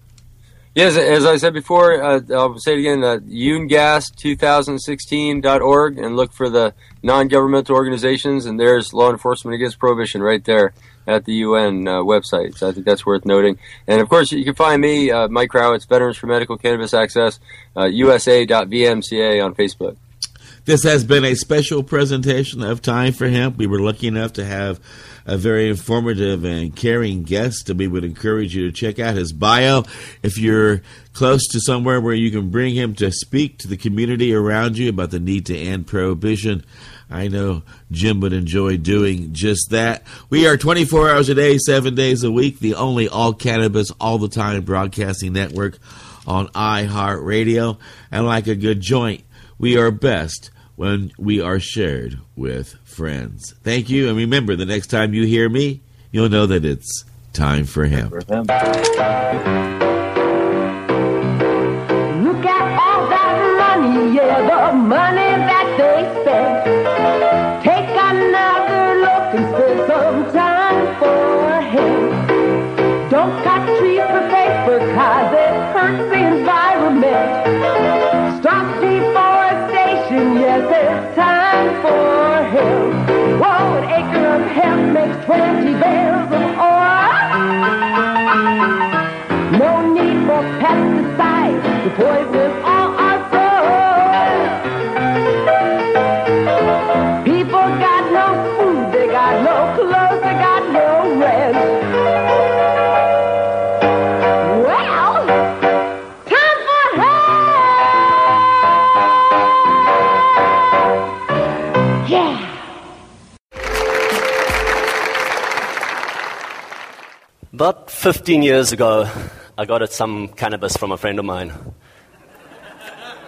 Yes, as I said before, I'll say it again, ungas2016.org, and look for the non-governmental organizations, and there's Law Enforcement Against Prohibition right there at the UN website. So I think that's worth noting. And, of course, you can find me, Mike Krawitz, Veterans for Medical Cannabis Access, USA.vmca on Facebook. This has been a special presentation of Time for Hemp. We were lucky enough to have a very informative and caring guest, and we would encourage you to check out his bio. If you're close to somewhere where you can bring him to speak to the community around you about the need to end prohibition, I know Jim would enjoy doing just that. We are 24 hours a day, 7 days a week, the only all-cannabis, all-the-time broadcasting network on iHeartRadio. And like a good joint, we are best when we are shared with friends. Thank you, and remember, the next time you hear me, you'll know that it's time for hemp. Look at all that money, yeah, the money that they spend. Take another look and spend some time for hemp. Don't cut trees for paper, 'cause it hurts the environment. Stop deforestation, yes, it's time for hemp. Whoa, an acre of hemp makes 20 bales of oil. No need for pesticides to poison all our soil. People got no food, they got no clothes, they got no rent. Well, time for hemp! Yeah! About 15 years ago, I got some cannabis from a friend of mine.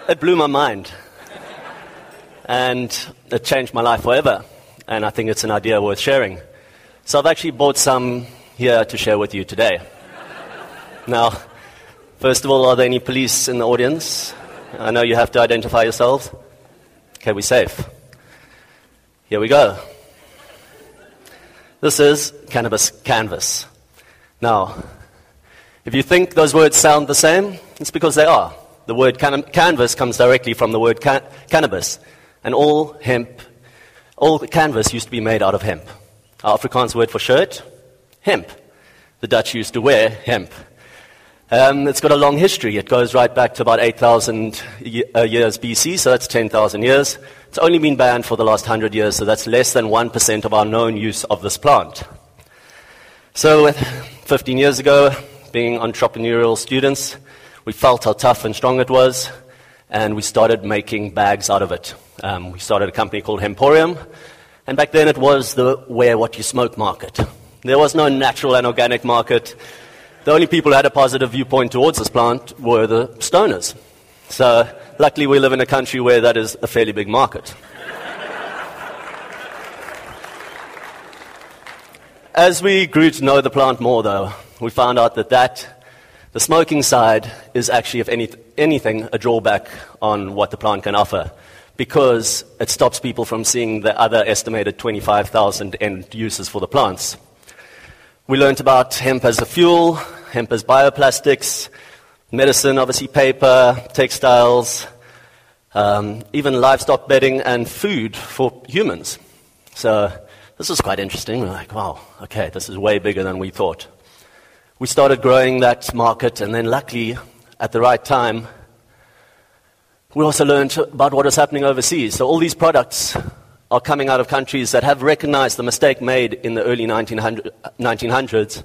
It blew my mind. And it changed my life forever. And I think it's an idea worth sharing. So I've actually bought some here to share with you today. Now, first of all, are there any police in the audience? I know you have to identify yourselves. Okay, we're safe. Here we go. This is cannabis canvas. Now, if you think those words sound the same, it's because they are. The word canvas comes directly from the word cannabis. And all the canvas used to be made out of hemp. Our Afrikaans word for shirt, hemp. The Dutch used to wear hemp. It's got a long history. It goes right back to about 8,000 years BC, so that's 10,000 years. It's only been banned for the last 100 years, so that's less than 1% of our known use of this plant. So 15 years ago, being entrepreneurial students, we felt how tough and strong it was, and we started making bags out of it. We started a company called Hemporium, and back then it was the wear what you smoke market. There was no natural and organic market. The only people who had a positive viewpoint towards this plant were the stoners. So luckily we live in a country where that is a fairly big market. As we grew to know the plant more, though, we found out that the smoking side is actually, if anything, a drawback on what the plant can offer, because it stops people from seeing the other estimated 25,000 end uses for the plants. We learned about hemp as a fuel, hemp as bioplastics, medicine, obviously paper, textiles, even livestock bedding and food for humans. So this was quite interesting. We're like, wow, okay, this is way bigger than we thought. We started growing that market, and then luckily, at the right time, we also learned about what was happening overseas. So all these products are coming out of countries that have recognized the mistake made in the early 1900s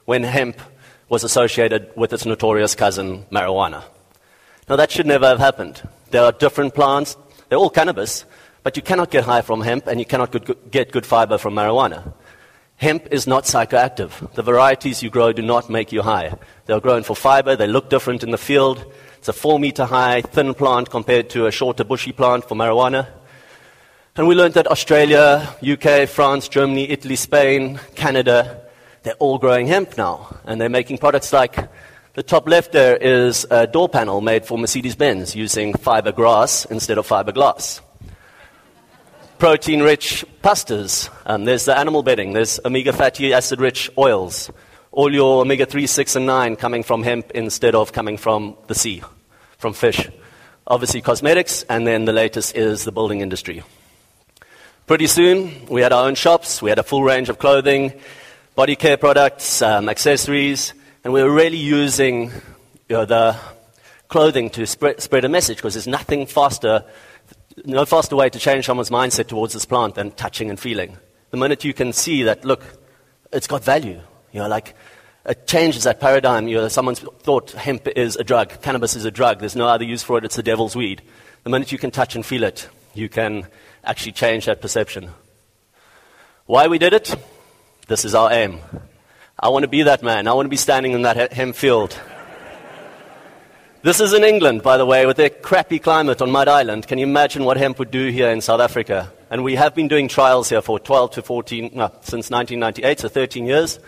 when hemp was associated with its notorious cousin, marijuana. Now, that should never have happened. There are different plants. They're all cannabis, but you cannot get high from hemp, and you cannot get good fiber from marijuana. Hemp is not psychoactive. The varieties you grow do not make you high. They're grown for fiber. They look different in the field. It's a 4-meter high, thin plant compared to a shorter, bushy plant for marijuana. And we learned that Australia, UK, France, Germany, Italy, Spain, Canada, they're all growing hemp now. And they're making products like the top left there is a door panel made for Mercedes-Benz using fiberglass instead of fiberglass. Protein-rich pastas. There's the animal bedding. There's omega fatty acid-rich oils. All your omega-3, 6, and 9 coming from hemp instead of coming from the sea, from fish. Obviously cosmetics, and then the latest is the building industry. Pretty soon, we had our own shops. We had a full range of clothing, body care products, accessories, and we were really using the clothing to spread a message, because there's nothing faster, no faster way to change someone's mindset towards this plant than touching and feeling. The minute you can see that, look, it's got value, like it changes that paradigm. Someone's thought hemp is a drug, cannabis is a drug, there's no other use for it, it's the devil's weed. The minute you can touch and feel it, you can actually change that perception. Why we did it? This is our aim. I want to be that man. I want to be standing in that hemp field. This is in England, by the way, with their crappy climate on Mud Island. Can you imagine what hemp would do here in South Africa? And we have been doing trials here for since 1998, so 13 years.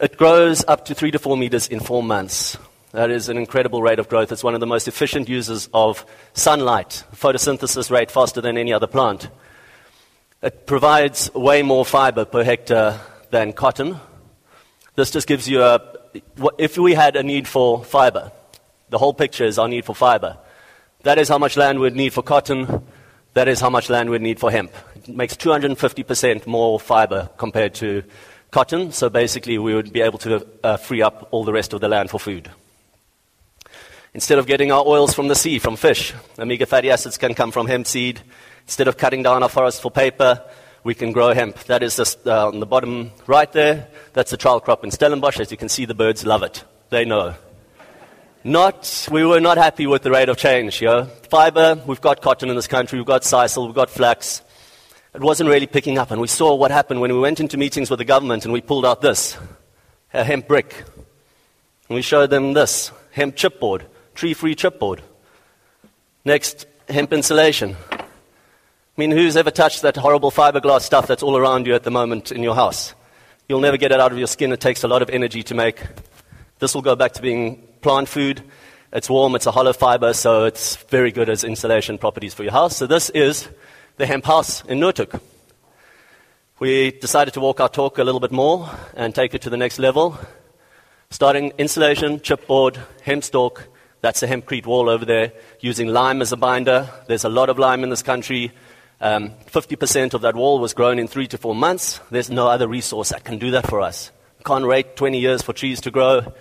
It grows up to 3 to 4 meters in 4 months. That is an incredible rate of growth. It's one of the most efficient users of sunlight, photosynthesis rate faster than any other plant. It provides way more fiber per hectare than cotton. This just gives you if we had a need for fiber, the whole picture is our need for fiber. That is how much land we'd need for cotton. That is how much land we'd need for hemp. It makes 250% more fiber compared to cotton. So basically, we would be able to free up all the rest of the land for food. Instead of getting our oils from the sea, from fish, omega fatty acids can come from hemp seed. Instead of cutting down our forests for paper, we can grow hemp. That is just on the bottom right there. That's a trial crop in Stellenbosch. As you can see, the birds love it. They know. We were not happy with the rate of change. Fiber, we've got cotton in this country, we've got sisal, we've got flax. It wasn't really picking up, and we saw what happened when we went into meetings with the government and we pulled out this, a hemp brick. And we showed them this, hemp chipboard, tree-free chipboard. Next, hemp insulation. I mean, who's ever touched that horrible fiberglass stuff that's all around you at the moment in your house? You'll never get it out of your skin. It takes a lot of energy to make. This will go back to being plant food. It's warm, it's a hollow fiber, so it's very good as insulation properties for your house. So this is the hemp house in Noordhoek. We decided to walk our talk a little bit more and take it to the next level. Starting insulation, chipboard, hemp stalk. That's the hempcrete wall over there, using lime as a binder. There's a lot of lime in this country. 50% of that wall was grown in 3 to 4 months. There's no other resource that can do that for us. We can't wait 20 years for trees to grow.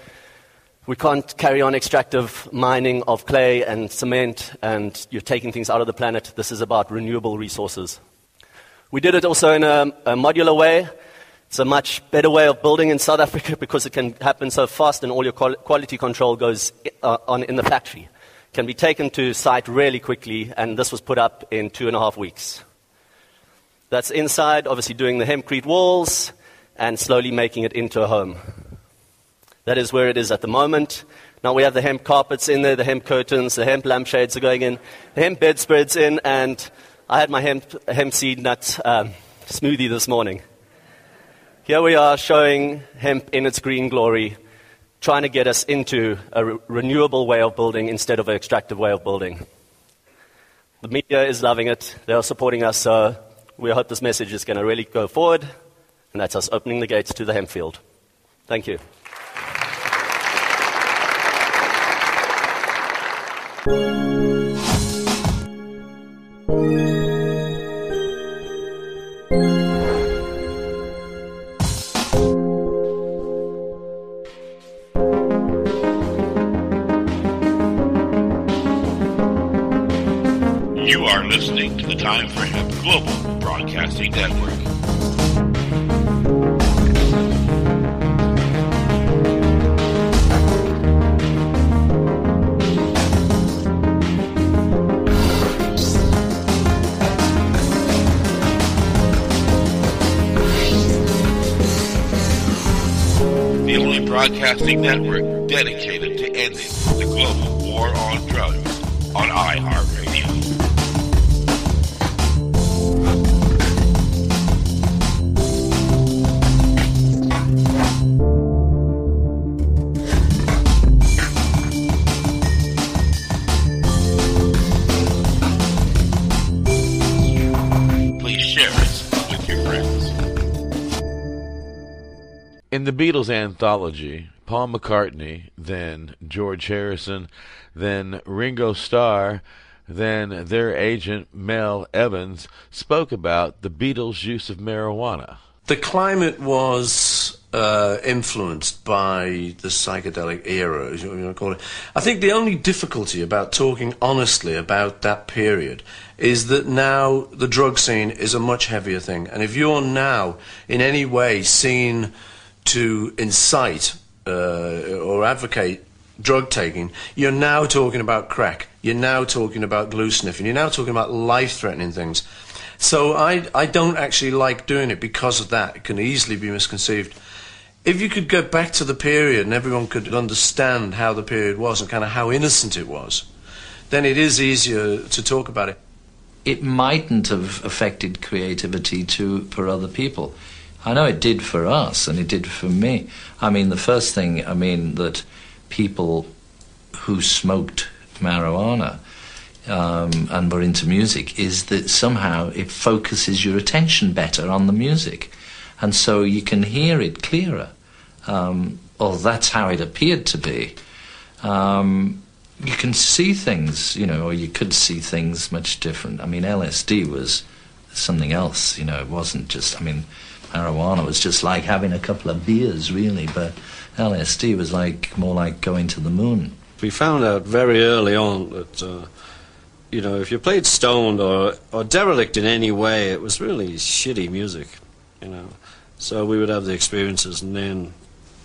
We can't carry on extractive mining of clay and cement, and you're taking things out of the planet. This is about renewable resources. We did it also in a modular way. It's a much better way of building in South Africa because it can happen so fast and all your quality control goes on in the factory. It can be taken to site really quickly, and this was put up in 2.5 weeks. That's inside, obviously doing the hempcrete walls and slowly making it into a home. That is where it is at the moment. Now we have the hemp carpets in there, the hemp curtains, the hemp lampshades are going in, the hemp bedspreads in, and I had my hemp seed nut smoothie this morning. Here we are showing hemp in its green glory, trying to get us into a renewable way of building instead of an extractive way of building. The media is loving it. They are supporting us, so we hope this message is going to really go forward, and that's us opening the gates to the hemp field. Thank you. You are listening to the Time for Hemp Global Broadcasting Network. The only broadcasting network dedicated to ending the global war on drugs on iHeartRadio. Please share us with your friends. In the Beatles anthology, Paul McCartney, then George Harrison, then Ringo Starr, then their agent Mel Evans spoke about the Beatles' use of marijuana. The climate was influenced by the psychedelic era, as you want to call it. I think the only difficulty about talking honestly about that period is that now the drug scene is a much heavier thing. And if you're now in any way seen to incite or advocate drug taking, you're now talking about crack, you're now talking about glue sniffing, you're now talking about life-threatening things. So I don't actually like doing it because of that. It can easily be misconceived. If you could go back to the period and everyone could understand how the period was and kind of how innocent it was, then it is easier to talk about it. It mightn't have affected creativity for other people. I know it did for us, and it did for me. I mean, the first thing, that people who smoked marijuana and were into music is that somehow it focuses your attention better on the music. And so you can hear it clearer. Or that's how it appeared to be. You can see things, or you could see things much different. I mean, LSD was something else, it wasn't just, marijuana was just like having a couple of beers, really, but LSD was more like going to the moon. We found out very early on that, if you played stoned or derelict in any way, it was really shitty music, So we would have the experiences and then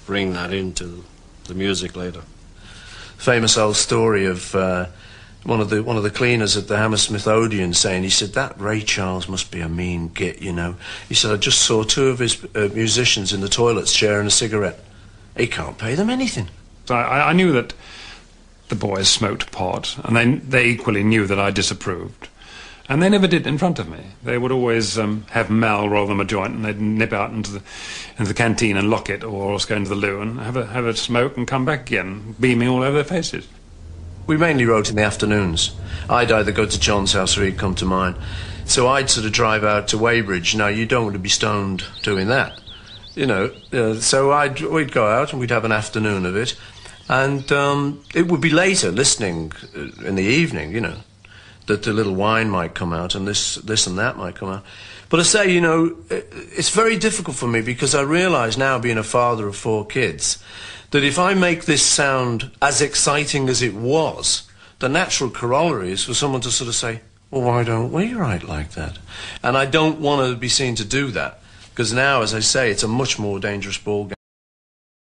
bring that into the music later. Famous old story of one of the cleaners at the Hammersmith Odeon saying, he said, that Ray Charles must be a mean git, He said, I just saw two of his musicians in the toilets sharing a cigarette. He can't pay them anything. So I knew that the boys smoked pot, and they equally knew that I disapproved. And they never did in front of me. They would always have Mel roll them a joint, and they'd nip out into the canteen and lock it, or else go into the loo and have a smoke and come back again, beaming all over their faces. We mainly wrote in the afternoons. I'd either go to John's house or he'd come to mine. So I'd sort of drive out to Weybridge. Now, you don't want to be stoned doing that, So we'd go out and we'd have an afternoon of it. And it would be later, listening in the evening, that the little wine might come out and this and that might come out. But I say, it's very difficult for me because I realise now, being a father of 4 kids, that if I make this sound as exciting as it was, the natural corollary is for someone to sort of say, well, why don't we write like that? And I don't want to be seen to do that, because now, as I say, it's a much more dangerous ballgame.